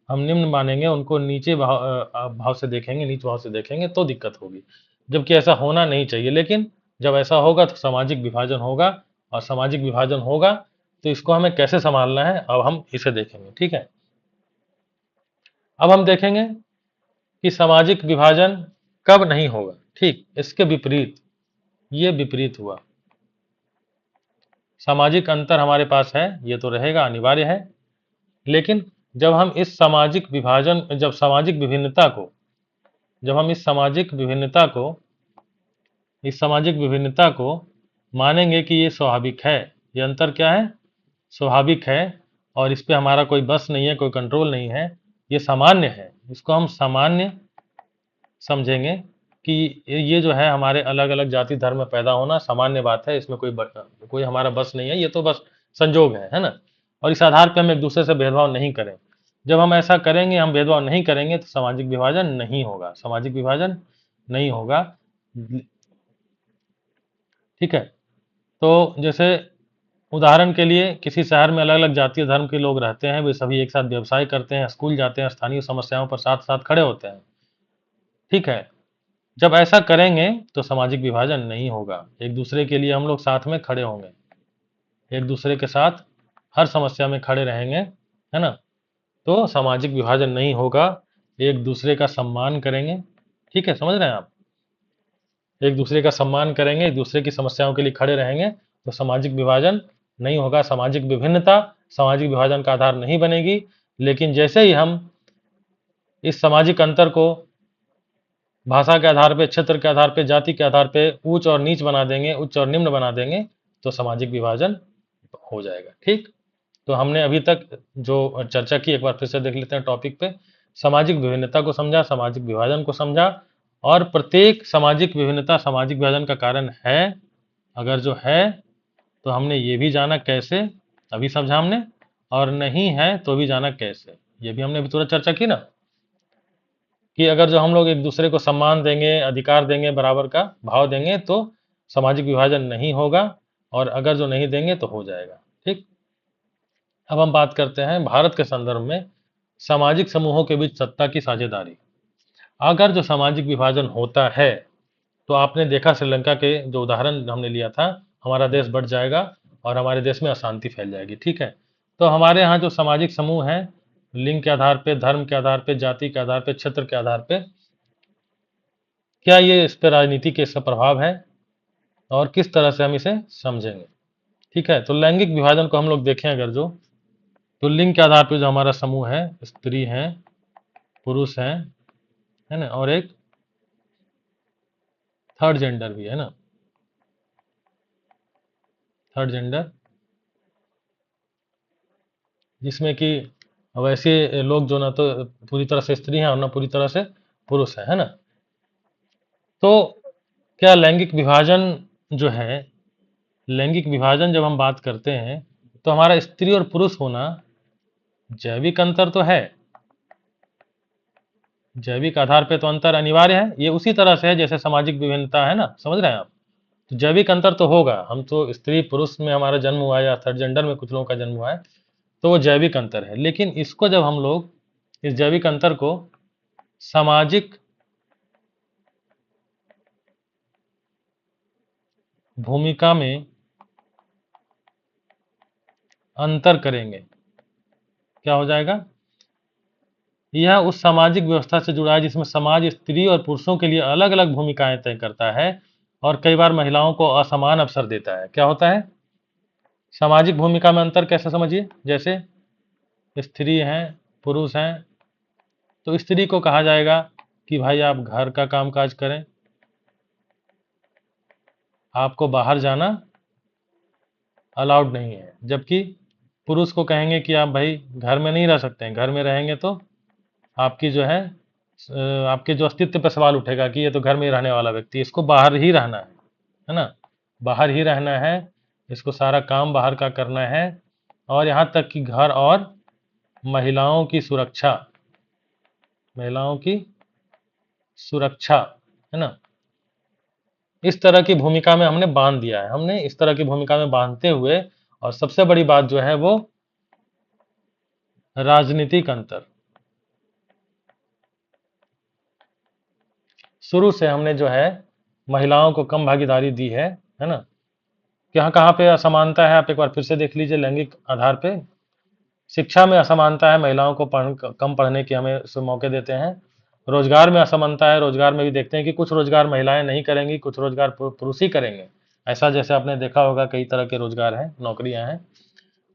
हम निम्न मानेंगे, उनको नीचे भाव से देखेंगे, नीच भाव से देखेंगे, तो दिक्कत होगी। जबकि ऐसा होना नहीं चाहिए। लेकिन जब ऐसा होगा तो सामाजिक विभाजन होगा, और सामाजिक विभाजन होगा तो इसको हमें कैसे संभालना है, अब हम इसे देखेंगे, ठीक है। अब हम देखेंगे कि सामाजिक विभाजन कब नहीं होगा। ठीक इसके विपरीत, ये विपरीत हुआ। सामाजिक अंतर हमारे पास है, ये तो रहेगा, अनिवार्य है। लेकिन जब हम इस सामाजिक विभाजन, जब सामाजिक विभिन्नता को, जब हम इस सामाजिक विभिन्नता को मानेंगे कि ये स्वाभाविक है, ये अंतर क्या है, स्वाभाविक है, और इस पे हमारा कोई बस नहीं है, कोई कंट्रोल नहीं है, ये सामान्य है, इसको हम सामान्य समझेंगे, कि ये जो है हमारे अलग अलग जाति धर्म में पैदा होना सामान्य बात है, इसमें कोई हमारा बस नहीं है, ये तो बस संजोग है ना। और इस आधार पे हम एक दूसरे से भेदभाव नहीं करें। जब हम ऐसा करेंगे, हम भेदभाव नहीं करेंगे, तो सामाजिक विभाजन नहीं होगा, सामाजिक विभाजन नहीं होगा। ठीक है। तो जैसे उदाहरण के लिए किसी शहर में अलग अलग जातीय धर्म के लोग रहते हैं, वे सभी एक साथ व्यवसाय करते हैं, स्कूल जाते हैं, स्थानीय समस्याओं पर साथ साथ खड़े होते हैं। ठीक है। जब ऐसा करेंगे तो सामाजिक विभाजन नहीं होगा, एक दूसरे के लिए हम लोग साथ में खड़े होंगे, एक दूसरे के साथ हर समस्या में खड़े रहेंगे, है ना। तो सामाजिक विभाजन नहीं होगा, एक दूसरे का सम्मान करेंगे। ठीक है, समझ रहे हैं आप। एक दूसरे का सम्मान करेंगे, एक दूसरे की समस्याओं के लिए खड़े रहेंगे, तो सामाजिक विभाजन नहीं होगा। सामाजिक विभिन्नता सामाजिक विभाजन का आधार नहीं बनेगी। लेकिन जैसे ही हम इस सामाजिक अंतर को भाषा के आधार पे, क्षेत्र के आधार पे, जाति के आधार पे ऊंच और नीच बना देंगे, उच्च और निम्न बना देंगे, तो सामाजिक विभाजन हो जाएगा। ठीक। तो हमने अभी तक जो चर्चा की, एक बार फिर से देख लेते हैं टॉपिक पे। सामाजिक विभिन्नता को समझा, सामाजिक विभाजन को समझा, और प्रत्येक सामाजिक विभिन्नता सामाजिक विभाजन का कारण है। अगर जो है तो हमने ये भी जाना कैसे, अभी समझा हमने, और नहीं है तो भी जाना कैसे, ये भी हमने अभी थोड़ा चर्चा की ना, कि अगर जो हम लोग एक दूसरे को सम्मान देंगे, अधिकार देंगे, बराबर का भाव देंगे, तो सामाजिक विभाजन नहीं होगा, और अगर जो नहीं देंगे तो हो जाएगा। ठीक। अब हम बात करते हैं भारत के संदर्भ में सामाजिक समूहों के बीच सत्ता की साझेदारी। अगर जो सामाजिक विभाजन होता है, तो आपने देखा श्रीलंका के जो उदाहरण हमने लिया था, हमारा देश बढ़ जाएगा और हमारे देश में अशांति फैल जाएगी। ठीक है। तो हमारे यहाँ जो सामाजिक समूह हैं, लिंग के आधार पे, धर्म के आधार पे, जाति के आधार पे, क्षेत्र के आधार पे, क्या ये इस पर राजनीति के इसका प्रभाव है और किस तरह से हम इसे समझेंगे। ठीक है। तो लैंगिक विभाजन को हम लोग देखें अगर जो, तो लिंग के आधार पे जो हमारा समूह है, स्त्री है, पुरुष है ना, और एक थर्ड जेंडर भी है ना, थर्ड जेंडर, जिसमें कि वैसे लोग जो ना तो पूरी तरह से स्त्री हैं और ना पूरी तरह से पुरुष है ना। तो क्या लैंगिक विभाजन जो है, लैंगिक विभाजन जब हम बात करते हैं, तो हमारा स्त्री और पुरुष होना जैविक अंतर तो है, जैविक आधार पे तो अंतर अनिवार्य है। ये उसी तरह से है जैसे सामाजिक विभिन्नता है ना, समझ रहे हैं आप। तो जैविक अंतर तो होगा, हम तो स्त्री पुरुष में हमारा जन्म हुआ है, या थर्ड जेंडर में कुछ लोगों का जन्म हुआ है, तो वो जैविक अंतर है। लेकिन इसको जब हम लोग इस जैविक अंतर को सामाजिक भूमिका में अंतर करेंगे, क्या हो जाएगा। यह उस सामाजिक व्यवस्था से जुड़ा है जिसमें समाज स्त्री और पुरुषों के लिए अलग अलग भूमिकाएं तय करता है और कई बार महिलाओं को असमान अवसर देता है। क्या होता है, सामाजिक भूमिका में अंतर कैसे समझिए, जैसे स्त्री हैं, पुरुष हैं, तो स्त्री को कहा जाएगा कि भाई आप घर का कामकाज करें, आपको बाहर जाना अलाउड नहीं है। जबकि पुरुष को कहेंगे कि आप भाई घर में नहीं रह सकते हैं, घर में रहेंगे तो आपकी जो है आपके जो अस्तित्व पर सवाल उठेगा कि ये तो घर में ही रहने वाला व्यक्ति, इसको बाहर ही रहना है ना, बाहर ही रहना है, इसको सारा काम बाहर का करना है, और यहाँ तक कि घर और महिलाओं की सुरक्षा, महिलाओं की सुरक्षा, है ना, इस तरह की भूमिका में हमने बांध दिया है। हमने इस तरह की भूमिका में बांधते हुए, और सबसे बड़ी बात जो है वो राजनीतिक अंतर, शुरू से हमने जो है महिलाओं को कम भागीदारी दी है ना। यहाँ कहाँ पे असमानता है, आप एक बार फिर से देख लीजिए। लैंगिक आधार पे शिक्षा में असमानता है, महिलाओं को कम पढ़ने की हमें मौके देते हैं। रोजगार में असमानता है, रोजगार में भी देखते हैं कि कुछ रोजगार महिलाएं नहीं करेंगी, कुछ रोजगार पुरुष ही करेंगे। ऐसा जैसे आपने देखा होगा, कई तरह के रोजगार हैं, नौकरियां हैं।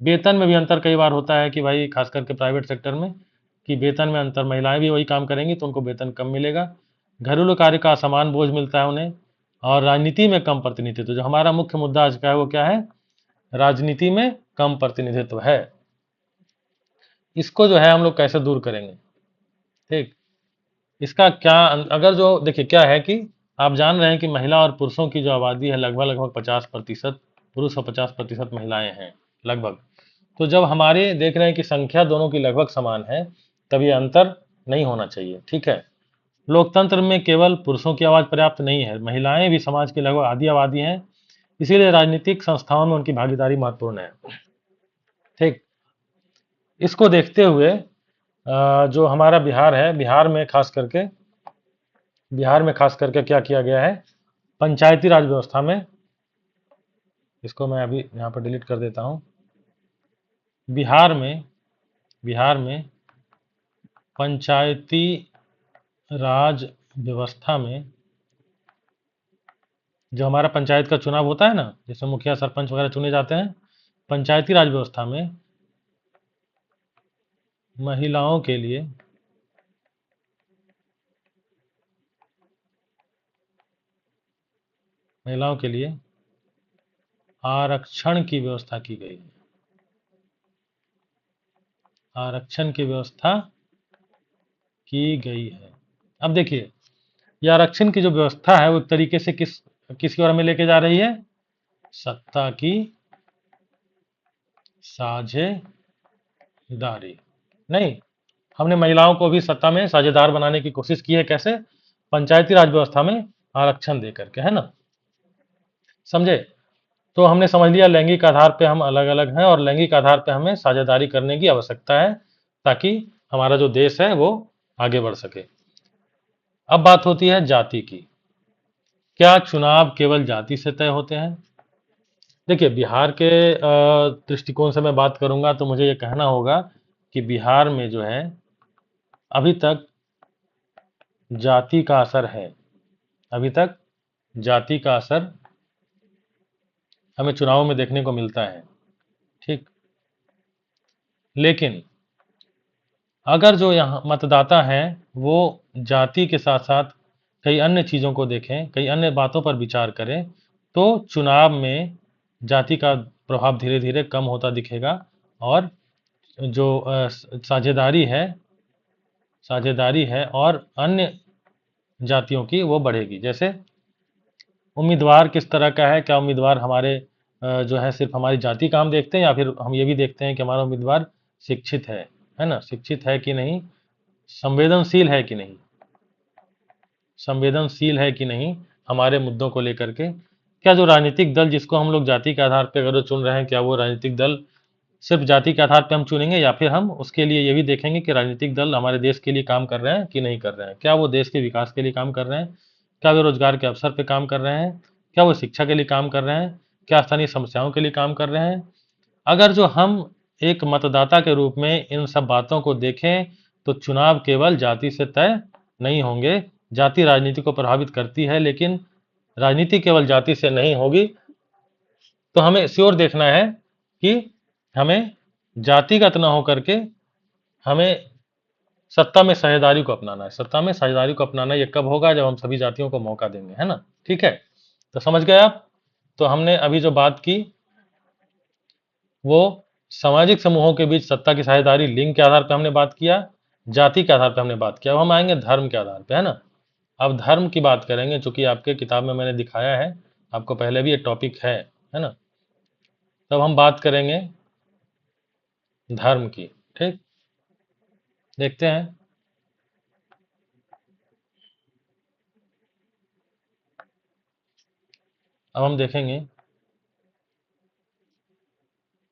वेतन में भी अंतर कई बार होता है कि भाई खास करके प्राइवेट सेक्टर में, कि वेतन में अंतर, महिलाएं भी वही काम करेंगी तो उनको वेतन कम मिलेगा। घरेलू कार्य का असमान बोझ मिलता है उन्हें, और राजनीति में कम प्रतिनिधित्व। जो हमारा मुख्य मुद्दा आज का है वो क्या है, राजनीति में कम प्रतिनिधित्व है। इसको जो है हम लोग कैसे दूर करेंगे। ठीक। इसका क्या, अगर जो देखिए क्या है कि आप जान रहे हैं कि महिला और पुरुषों की जो आबादी है लगभग लगभग 50% पुरुष और 50% महिलाएं हैं लगभग। तो जब हमारे देख रहे हैं कि संख्या दोनों की लगभग समान है, तब ये अंतर नहीं होना चाहिए। ठीक है, लोकतंत्र में केवल पुरुषों की आवाज पर्याप्त नहीं है, महिलाएं भी समाज की लगभग आधी आबादी हैं, इसीलिए राजनीतिक संस्थाओं में उनकी भागीदारी महत्वपूर्ण है। ठीक, इसको देखते हुए जो हमारा बिहार है, बिहार में खास करके क्या किया गया है, पंचायती राज व्यवस्था में, इसको मैं अभी यहाँ पर डिलीट कर देता हूँ। बिहार में पंचायती राज व्यवस्था में जो हमारा पंचायत का चुनाव होता है ना, जिसमें मुखिया सरपंच वगैरह चुने जाते हैं, पंचायती राज व्यवस्था में महिलाओं के लिए आरक्षण की व्यवस्था की गई है। आरक्षण की व्यवस्था की गई है। अब देखिए, यह आरक्षण की जो व्यवस्था है वो एक तरीके से किसकी ओर हमें लेके जा रही है, सत्ता की साझेदारी। नहीं, हमने महिलाओं को भी सत्ता में साझेदार बनाने की कोशिश की है। कैसे? पंचायती राज व्यवस्था में आरक्षण दे करके, है ना। समझे? तो हमने समझ लिया लैंगिक आधार पे हम अलग अलग हैं और लैंगिक आधार पे हमें साझेदारी करने की आवश्यकता है, ताकि हमारा जो देश है वो आगे बढ़ सके। अब बात होती है जाति की। क्या चुनाव केवल जाति से तय होते हैं? देखिए, बिहार के दृष्टिकोण से मैं बात करूंगा तो मुझे ये कहना होगा कि बिहार में जो है अभी तक जाति का असर है। अभी तक जाति का असर हमें चुनावों में देखने को मिलता है। ठीक, लेकिन अगर जो यहाँ मतदाता हैं वो जाति के साथ साथ कई अन्य चीज़ों को देखें, कई अन्य बातों पर विचार करें, तो चुनाव में जाति का प्रभाव धीरे धीरे कम होता दिखेगा और जो साझेदारी है और अन्य जातियों की वो बढ़ेगी। जैसे उम्मीदवार किस तरह का है, क्या उम्मीदवार हमारे जो है सिर्फ हमारी जाति का हम देखते हैं, या फिर हम ये भी देखते हैं कि हमारा उम्मीदवार शिक्षित है ना, शिक्षित है कि नहीं, संवेदनशील है कि नहीं, संवेदनशील है कि नहीं हमारे मुद्दों को लेकर के। क्या जो राजनीतिक दल जिसको हम लोग जाति के आधार पर अगर चुन रहे हैं, क्या वो राजनीतिक दल सिर्फ जाति के आधार पर हम चुनेंगे, या फिर हम उसके लिए ये भी देखेंगे कि राजनीतिक दल हमारे देश के लिए काम कर रहे हैं कि नहीं कर रहे हैं, क्या वो देश के विकास के लिए काम कर रहे हैं, क्या वे रोजगार के अवसर पर काम कर रहे हैं, क्या वो शिक्षा के लिए काम कर रहे हैं, क्या स्थानीय समस्याओं के लिए काम कर रहे हैं। अगर जो हम एक मतदाता के रूप में इन सब बातों को देखें तो चुनाव केवल जाति से तय नहीं होंगे। जाति राजनीति को प्रभावित करती है, लेकिन राजनीति केवल जाति से नहीं होगी। तो हमें श्योर देखना है कि हमें जातिगत न होकर के हमें सत्ता में साझेदारी को अपनाना है। सत्ता में साझेदारी को अपनाना ये कब होगा? जब हम सभी जातियों को मौका देंगे, है ना। ठीक है, तो समझ गए आप। तो हमने अभी जो बात की वो सामाजिक समूहों के बीच सत्ता की साझेदारी, लिंग के आधार पर हमने बात किया, जाति के आधार पर हमने बात किया। अब हम आएंगे धर्म के आधार पे, है ना। अब धर्म की बात करेंगे, चूंकि आपके किताब में मैंने दिखाया है, आपको पहले भी ये टॉपिक है ना। तब हम बात करेंगे धर्म की। ठीक, देखते हैं। अब हम देखेंगे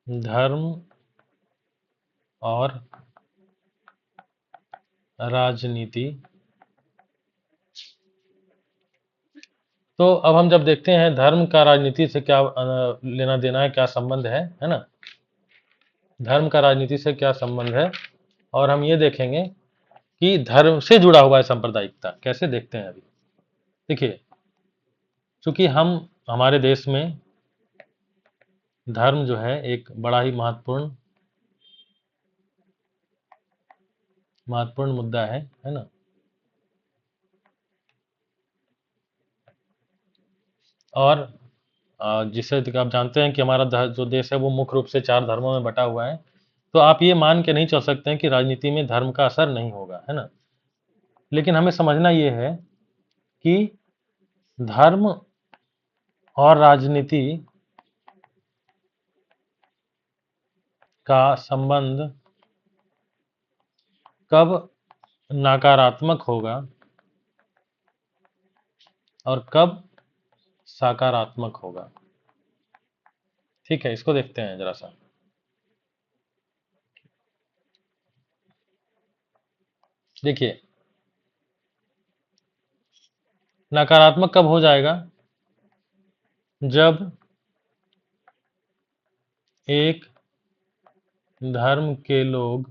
धर्म और राजनीति। तो अब हम जब देखते हैं धर्म का राजनीति से क्या लेना देना है, क्या संबंध है ना, धर्म का राजनीति से क्या संबंध है, और हम ये देखेंगे कि धर्म से जुड़ा हुआ है सांप्रदायिकता, कैसे देखते हैं अभी। देखिए, चूंकि हमारे देश में धर्म जो है एक बड़ा ही महत्वपूर्ण मुद्दा है ना। और जिससे कि आप जानते हैं कि हमारा जो देश है वो मुख्य रूप से 4 धर्मों में बटा हुआ है। तो आप ये मान के नहीं चल सकते हैं कि राजनीति में धर्म का असर नहीं होगा, है ना। लेकिन हमें समझना ये है कि धर्म और राजनीति का संबंध कब नकारात्मक होगा और कब सकारात्मक होगा। ठीक है, इसको देखते हैं जरा सा। देखिए, नकारात्मक कब हो जाएगा, जब एक धर्म के लोग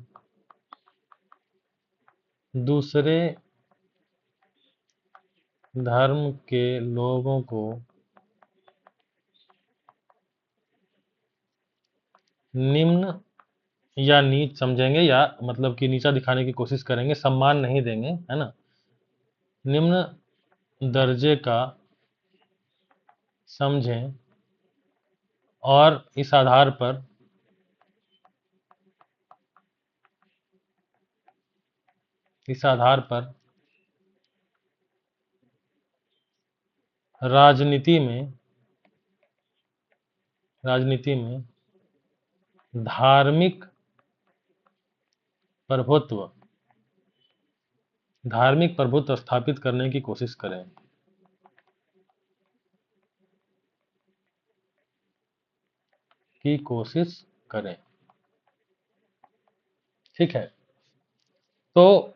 दूसरे धर्म के लोगों को निम्न या नीच समझेंगे, या मतलब कि नीचा दिखाने की कोशिश करेंगे, सम्मान नहीं देंगे, है ना। निम्न दर्जे का समझें और इस आधार पर राजनीति में धार्मिक प्रभुत्व स्थापित करने की कोशिश करें। ठीक है, तो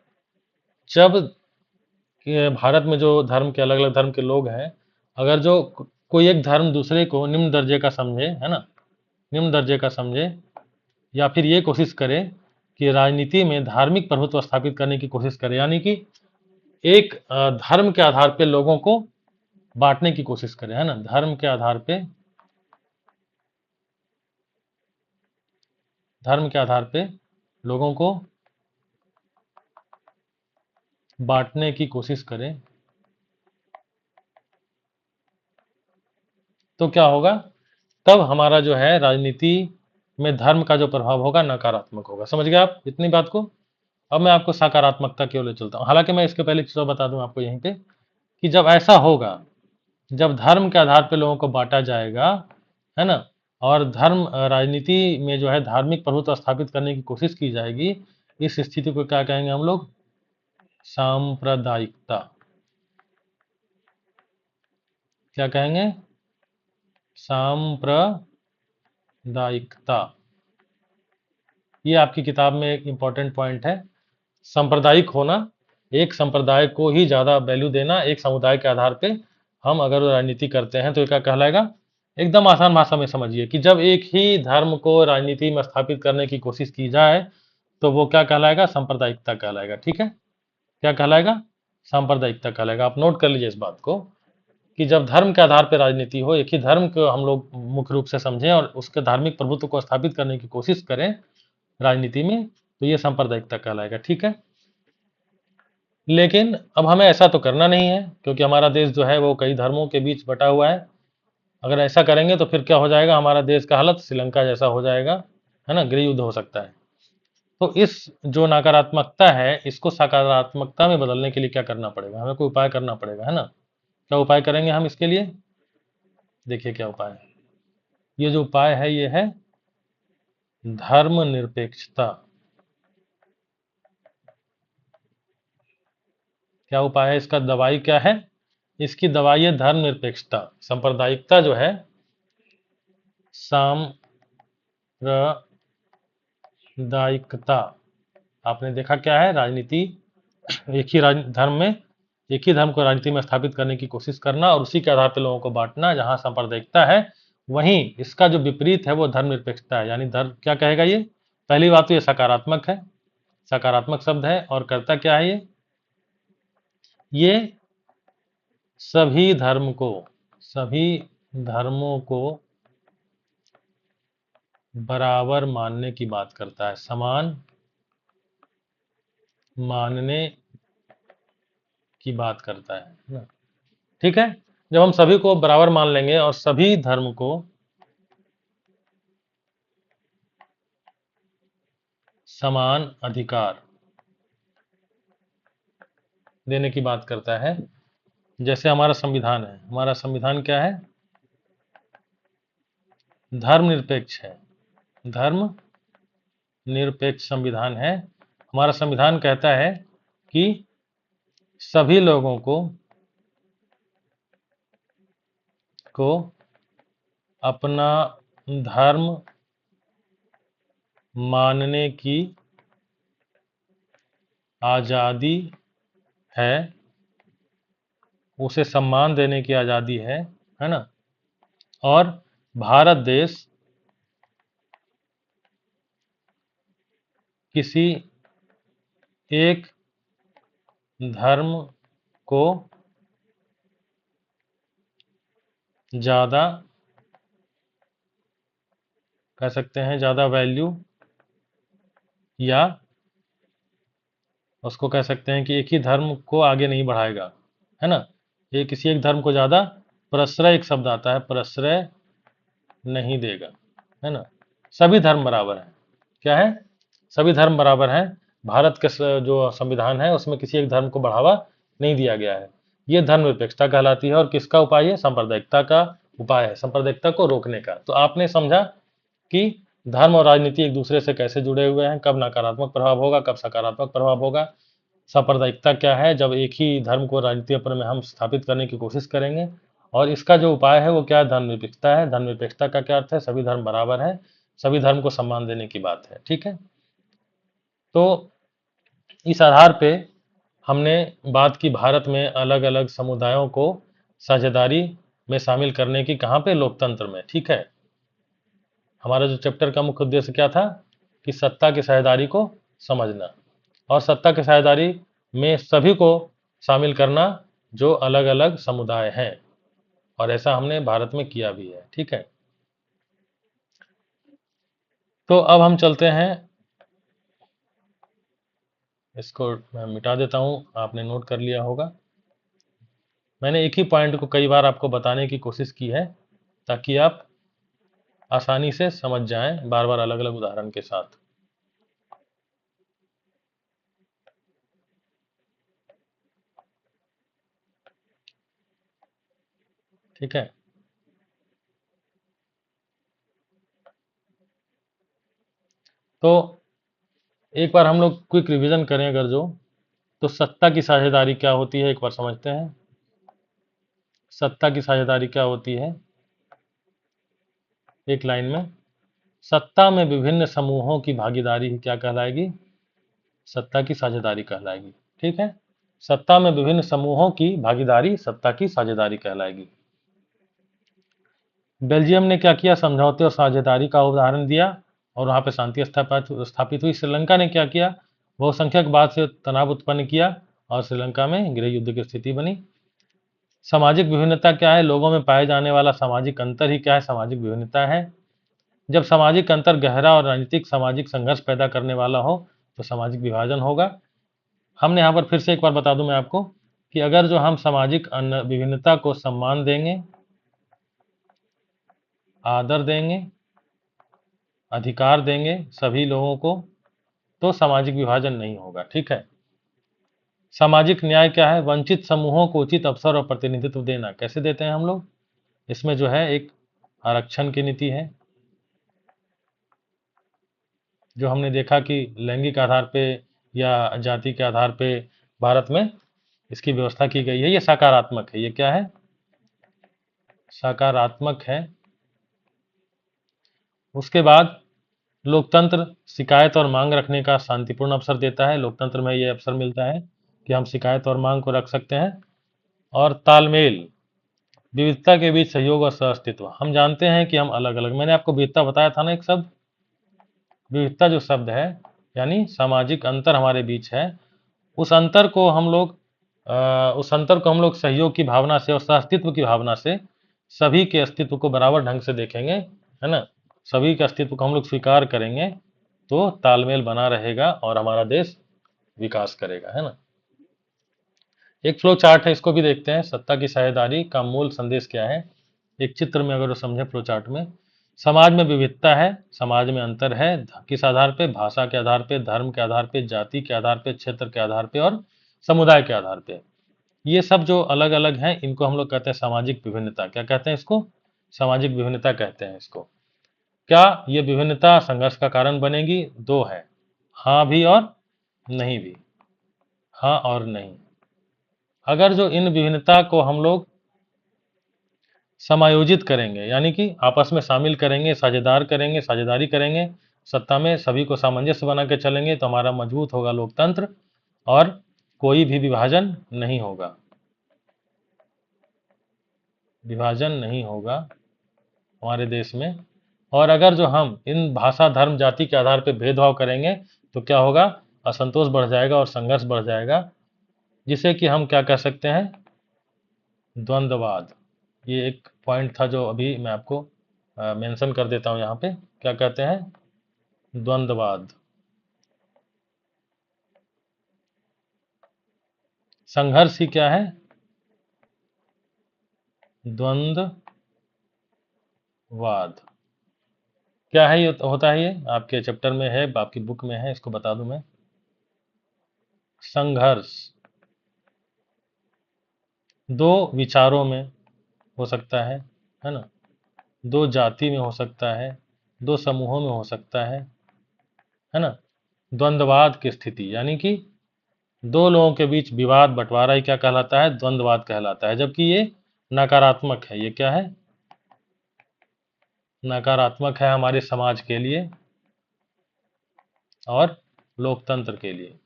जब भारत में जो धर्म के अलग अलग धर्म के लोग हैं, अगर जो कोई एक धर्म दूसरे को निम्न दर्जे का समझे, है ना, निम्न दर्जे का समझे, या फिर ये कोशिश करे कि राजनीति में धार्मिक प्रभुत्व स्थापित करने की कोशिश करे, यानी कि एक धर्म के आधार पे लोगों को बांटने की कोशिश करे, है ना, धर्म के आधार पे लोगों को बांटने की कोशिश करें, तो क्या होगा, तब हमारा जो है राजनीति में धर्म का जो प्रभाव होगा नकारात्मक होगा। समझ गए आप इतनी बात को। अब मैं आपको सकारात्मकता की ओर ले चलता हूँ। हालांकि मैं इसके पहले चीज़ बता दूं आपको यहीं पे, कि जब ऐसा होगा, जब धर्म के आधार पे लोगों को बांटा जाएगा, है ना, और राजनीति में जो है धार्मिक प्रभुत्व स्थापित करने की कोशिश की जाएगी, इस स्थिति को क्या कहेंगे हम लोग, सांप्रदायिकता। क्या कहेंगे, सांप्रदायिकता। ये आपकी किताब में एक इंपॉर्टेंट पॉइंट है। सांप्रदायिक होना, एक संप्रदाय को ही ज्यादा वैल्यू देना, एक समुदाय के आधार पे हम अगर राजनीति करते हैं तो ये क्या कहलाएगा। एकदम आसान भाषा में समझिए कि जब एक ही धर्म को राजनीति में स्थापित करने की कोशिश की जाए तो वो क्या कहलाएगा, सांप्रदायिकता कहलाएगा। ठीक है, क्या कहलाएगा, सांप्रदायिकता कहलाएगा। आप नोट कर लीजिए इस बात को, कि जब धर्म के आधार पर राजनीति हो, एक ही धर्म को हम लोग मुख्य रूप से समझें और उसके धार्मिक प्रभुत्व को स्थापित करने की कोशिश करें राजनीति में, तो ये सांप्रदायिकता कहलाएगा। ठीक है, लेकिन अब हमें ऐसा तो करना नहीं है, क्योंकि हमारा देश जो है वो कई धर्मों के बीच बटा हुआ है। अगर ऐसा करेंगे तो फिर क्या हो जाएगा, हमारा देश का हालत श्रीलंका जैसा हो जाएगा, है ना, गृह युद्ध हो सकता है। तो इस जो नकारात्मकता है, इसको सकारात्मकता में बदलने के लिए क्या करना पड़ेगा, हमें कोई उपाय करना पड़ेगा, है ना। क्या उपाय करेंगे हम इसके लिए, देखिए क्या उपाय है। ये जो उपाय है ये है धर्मनिरपेक्षता। क्या उपाय है इसका, दवाई क्या है, इसकी दवाई है धर्मनिरपेक्षता। सांप्रदायिकता जो है, सांप्रदायिकता, आपने देखा क्या है, राजनीति एक ही धर्म में, एक ही धर्म को राजनीति में स्थापित करने की कोशिश करना और उसी के आधार पर लोगों को बांटना। जहां सांप्रदायिकता है वहीं इसका जो विपरीत है वो धर्मनिरपेक्षता है। यानी धर्म क्या कहेगा, ये पहली बात तो ये सकारात्मक है, सकारात्मक शब्द है, और करता क्या है, ये सभी धर्मों को बराबर मानने की बात करता है, समान मानने की बात करता है ना। ठीक है, जब हम सभी को बराबर मान लेंगे और सभी धर्म को समान अधिकार देने की बात करता है, जैसे हमारा संविधान है, हमारा संविधान क्या है? धर्मनिरपेक्ष है, धर्मनिरपेक्ष संविधान है। हमारा संविधान कहता है कि सभी लोगों को अपना धर्म मानने की आज़ादी है, उसे सम्मान देने की आज़ादी है ना? और भारत देश किसी एक धर्म को ज़्यादा, कह सकते हैं ज़्यादा वैल्यू, या उसको कह सकते हैं कि एक ही धर्म को आगे नहीं बढ़ाएगा, है ना? ये किसी एक धर्म को ज़्यादा प्रश्रय, एक शब्द आता है, प्रश्रय नहीं देगा, है ना? सभी धर्म बराबर हैं। क्या है? सभी धर्म बराबर हैं। भारत के जो संविधान है उसमें किसी एक धर्म को बढ़ावा नहीं दिया गया है। ये धर्मनिरपेक्षता कहलाती है। और किसका उपाय है? सांप्रदायिकता का उपाय है, सांप्रदायिकता को रोकने का। तो आपने समझा कि धर्म और राजनीति एक दूसरे से कैसे जुड़े हुए हैं, कब नकारात्मक प्रभाव होगा, कब सकारात्मक प्रभाव होगा। सांप्रदायिकता क्या है? जब एक ही धर्म को राजनीति में हम स्थापित करने की कोशिश करेंगे। और इसका जो उपाय है वो क्या है? धर्मनिरपेक्षता है। धर्मनिरपेक्षता का क्या अर्थ है? सभी धर्म बराबर है, सभी धर्म को सम्मान देने की बात है। ठीक है, तो इस आधार पे हमने बात की भारत में अलग अलग समुदायों को साझेदारी में शामिल करने की। कहाँ पे? लोकतंत्र में। ठीक है, हमारा जो चैप्टर का मुख्य उद्देश्य क्या था कि सत्ता की साझेदारी को समझना और सत्ता की साझेदारी में सभी को शामिल करना जो अलग अलग समुदाय हैं। और ऐसा हमने भारत में किया भी है। ठीक है, तो अब हम चलते हैं, इसको मैं मिटा देता हूं, आपने नोट कर लिया होगा। मैंने एक ही पॉइंट को कई बार आपको बताने की कोशिश की है ताकि आप आसानी से समझ जाएं, बार बार अलग अलग उदाहरण के साथ। ठीक है, तो एक बार हम लोग क्विक रिवीजन करें अगर जो, तो सत्ता की साझेदारी क्या होती है एक बार समझते हैं। सत्ता की साझेदारी क्या होती है? एक लाइन में, सत्ता में विभिन्न समूहों की भागीदारी ही क्या कहलाएगी? सत्ता की साझेदारी कहलाएगी। ठीक है, सत्ता में विभिन्न समूहों की भागीदारी सत्ता की साझेदारी कहलाएगी। बेल्जियम ने क्या किया? समझौते और साझेदारी का उदाहरण दिया और वहां पे शांति स्थापित हुई। श्रीलंका ने क्या किया? बहुसंख्यकवाद से तनाव उत्पन्न किया और श्रीलंका में गृह युद्ध की स्थिति बनी। सामाजिक विभिन्नता क्या है? लोगों में पाए जाने वाला सामाजिक अंतर ही क्या है? सामाजिक विभिन्नता है। जब सामाजिक अंतर गहरा और राजनीतिक सामाजिक संघर्ष पैदा करने वाला हो तो सामाजिक विभाजन होगा। हमने यहाँ पर फिर से एक बार बता दूं मैं आपको कि अगर जो हम सामाजिक विभिन्नता को सम्मान देंगे, आदर देंगे, अधिकार देंगे सभी लोगों को, तो सामाजिक विभाजन नहीं होगा। ठीक है, सामाजिक न्याय क्या है? वंचित समूहों को उचित अवसर और प्रतिनिधित्व देना। कैसे देते हैं हम लोग? इसमें जो है एक आरक्षण की नीति है, जो हमने देखा कि लैंगिक आधार पे या जाति के आधार पे भारत में इसकी व्यवस्था की गई है। ये सकारात्मक है। ये क्या है? सकारात्मक है। उसके बाद लोकतंत्र शिकायत और मांग रखने का शांतिपूर्ण अवसर देता है। लोकतंत्र में ये अवसर मिलता है कि हम शिकायत और मांग को रख सकते हैं। और तालमेल, विविधता के बीच सहयोग और सहअस्तित्व। हम जानते हैं कि हम अलग अलग, मैंने आपको विविधता बताया था ना, एक शब्द विविधता जो शब्द है यानी सामाजिक अंतर हमारे बीच है, उस अंतर को हम लोग सहयोग की भावना से और सहअस्तित्व की भावना से सभी के अस्तित्व को बराबर ढंग से देखेंगे, है ना? सभी के अस्तित्व को हम लोग स्वीकार करेंगे तो तालमेल बना रहेगा और हमारा देश विकास करेगा, है ना? एक फ्लो चार्ट है, इसको भी देखते हैं। सत्ता की साझेदारी का मूल संदेश क्या है? एक चित्र में अगर समझे फ्लो चार्ट में, समाज में विविधता है, समाज में अंतर है। किस आधार पे? भाषा के आधार पे, धर्म के आधार पे, जाति के आधार पे, क्षेत्र के आधार पे और समुदाय के आधार पे। ये सब जो अलग अलग हैं इनको हम लोग कहते हैं सामाजिक विभिन्नता। क्या कहते हैं इसको? सामाजिक विभिन्नता कहते हैं इसको। क्या ये विभिन्नता संघर्ष का कारण बनेगी? दो है, हाँ भी और नहीं भी। हाँ और नहीं। अगर जो इन विभिन्नता को हम लोग समायोजित करेंगे, यानी कि आपस में शामिल करेंगे, साझेदारी करेंगे, सत्ता में सभी को सामंजस्य बना के चलेंगे, तो हमारा मजबूत होगा लोकतंत्र और कोई भी विभाजन नहीं होगा। विभाजन नहीं होगा हमारे देश में। और अगर जो हम इन भाषा, धर्म, जाति के आधार पर भेदभाव करेंगे तो क्या होगा? असंतोष बढ़ जाएगा और संघर्ष बढ़ जाएगा, जिसे कि हम क्या कह सकते हैं? द्वंद्ववाद। ये एक पॉइंट था जो अभी मैं आपको मेंशन कर देता हूं यहाँ पे। क्या कहते हैं? द्वंद्ववाद। संघर्ष ही क्या है? द्वंद्ववाद। क्या है ये? होता है ये आपके चैप्टर में है, आपकी बुक में है, इसको बता दूं मैं। संघर्ष दो विचारों में हो सकता है ना? दो जाति में हो सकता है, दो समूहों में हो सकता है ना? द्वंद्ववाद की स्थिति यानी कि दो लोगों के बीच विवाद, बंटवारा ही क्या कहलाता है? द्वंद्ववाद कहलाता है। जबकि ये नकारात्मक है। ये क्या है? नकारात्मक है हमारे समाज के लिए और लोकतंत्र के लिए।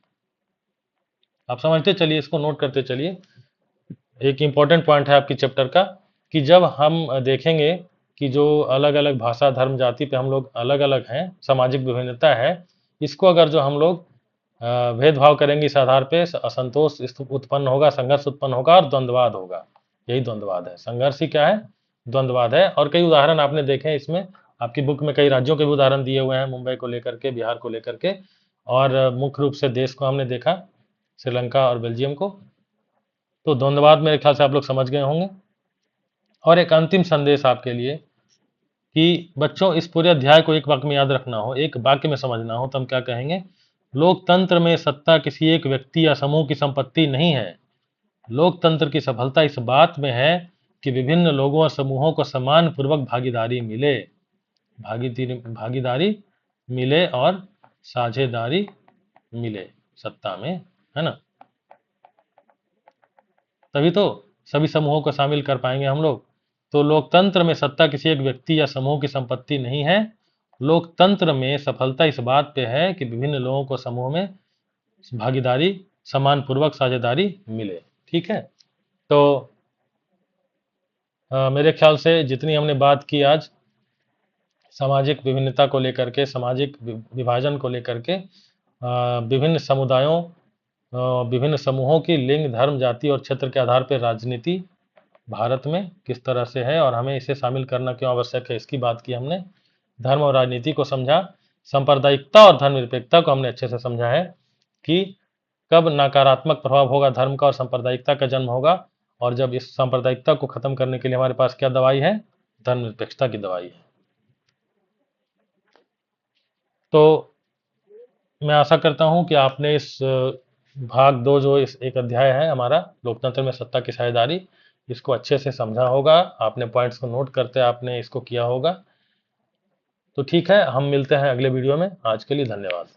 आप समझते चलिए, इसको नोट करते चलिए। एक इम्पॉर्टेंट पॉइंट है आपकी चैप्टर का कि जब हम देखेंगे कि जो अलग अलग भाषा, धर्म, जाति पे हम लोग अलग अलग हैं, सामाजिक विभिन्नता है, इसको अगर जो हम लोग भेदभाव करेंगे इस आधार पे, असंतोष उत्पन्न होगा, संघर्ष उत्पन्न होगा और द्वंद्ववाद होगा। यही द्वंद्ववाद है। संघर्ष ही क्या है? द्वंद्ववाद है। और कई उदाहरण आपने देखे हैं इसमें। आपकी बुक में कई राज्यों के भी उदाहरण दिए हुए हैं, मुंबई को लेकर के, बिहार को लेकर के, और मुख्य रूप से देश को हमने देखा, श्रीलंका और बेल्जियम को। तो द्वंद्ववाद मेरे ख्याल से आप लोग समझ गए होंगे। और एक अंतिम संदेश आपके लिए कि बच्चों, इस पूरे अध्याय को एक वाक्य में याद रखना हो, एक वाक्य में समझना हो, तो हम क्या कहेंगे? लोकतंत्र में सत्ता किसी एक व्यक्ति या समूह की संपत्ति नहीं है। लोकतंत्र की सफलता इस बात में है कि विभिन्न लोगों और समूहों को समान पूर्वक भागीदारी मिले, भागीदारी मिले और साझेदारी मिले सत्ता में, है ना? तभी तो सभी समूहों को शामिल कर पाएंगे हम लोग। तो लोकतंत्र में सत्ता किसी एक व्यक्ति या समूह की संपत्ति नहीं है। लोकतंत्र में सफलता इस बात पे है कि विभिन्न लोगों को समूह में भागीदारी, समान पूर्वक साझेदारी मिले। ठीक है? तो मेरे ख्याल से जितनी हमने बात की आज सामाजिक विभिन्नता को लेकर के, सामाजिक विभाजन को लेकर के, विभिन्न समुदायों, विभिन्न समूहों की लिंग, धर्म, जाति और क्षेत्र के आधार पर राजनीति भारत में किस तरह से है और हमें इसे शामिल करना क्यों आवश्यक है, इसकी बात की हमने। धर्म और राजनीति को समझा, सांप्रदायिकता और धर्मनिरपेक्षता को हमने अच्छे से समझा है कि कब नकारात्मक प्रभाव होगा धर्म का और सांप्रदायिकता का जन्म होगा, और जब इस सांप्रदायिकता को खत्म करने के लिए हमारे पास क्या दवाई है? धर्मनिरपेक्षता की दवाई है। तो मैं आशा करता हूं कि आपने इस भाग 2 जो इस एक अध्याय है हमारा, लोकतंत्र में सत्ता की साझेदारी, इसको अच्छे से समझा होगा। आपने पॉइंट्स को नोट करते आपने इसको किया होगा। तो ठीक है, हम मिलते हैं अगले वीडियो में। आज के लिए धन्यवाद।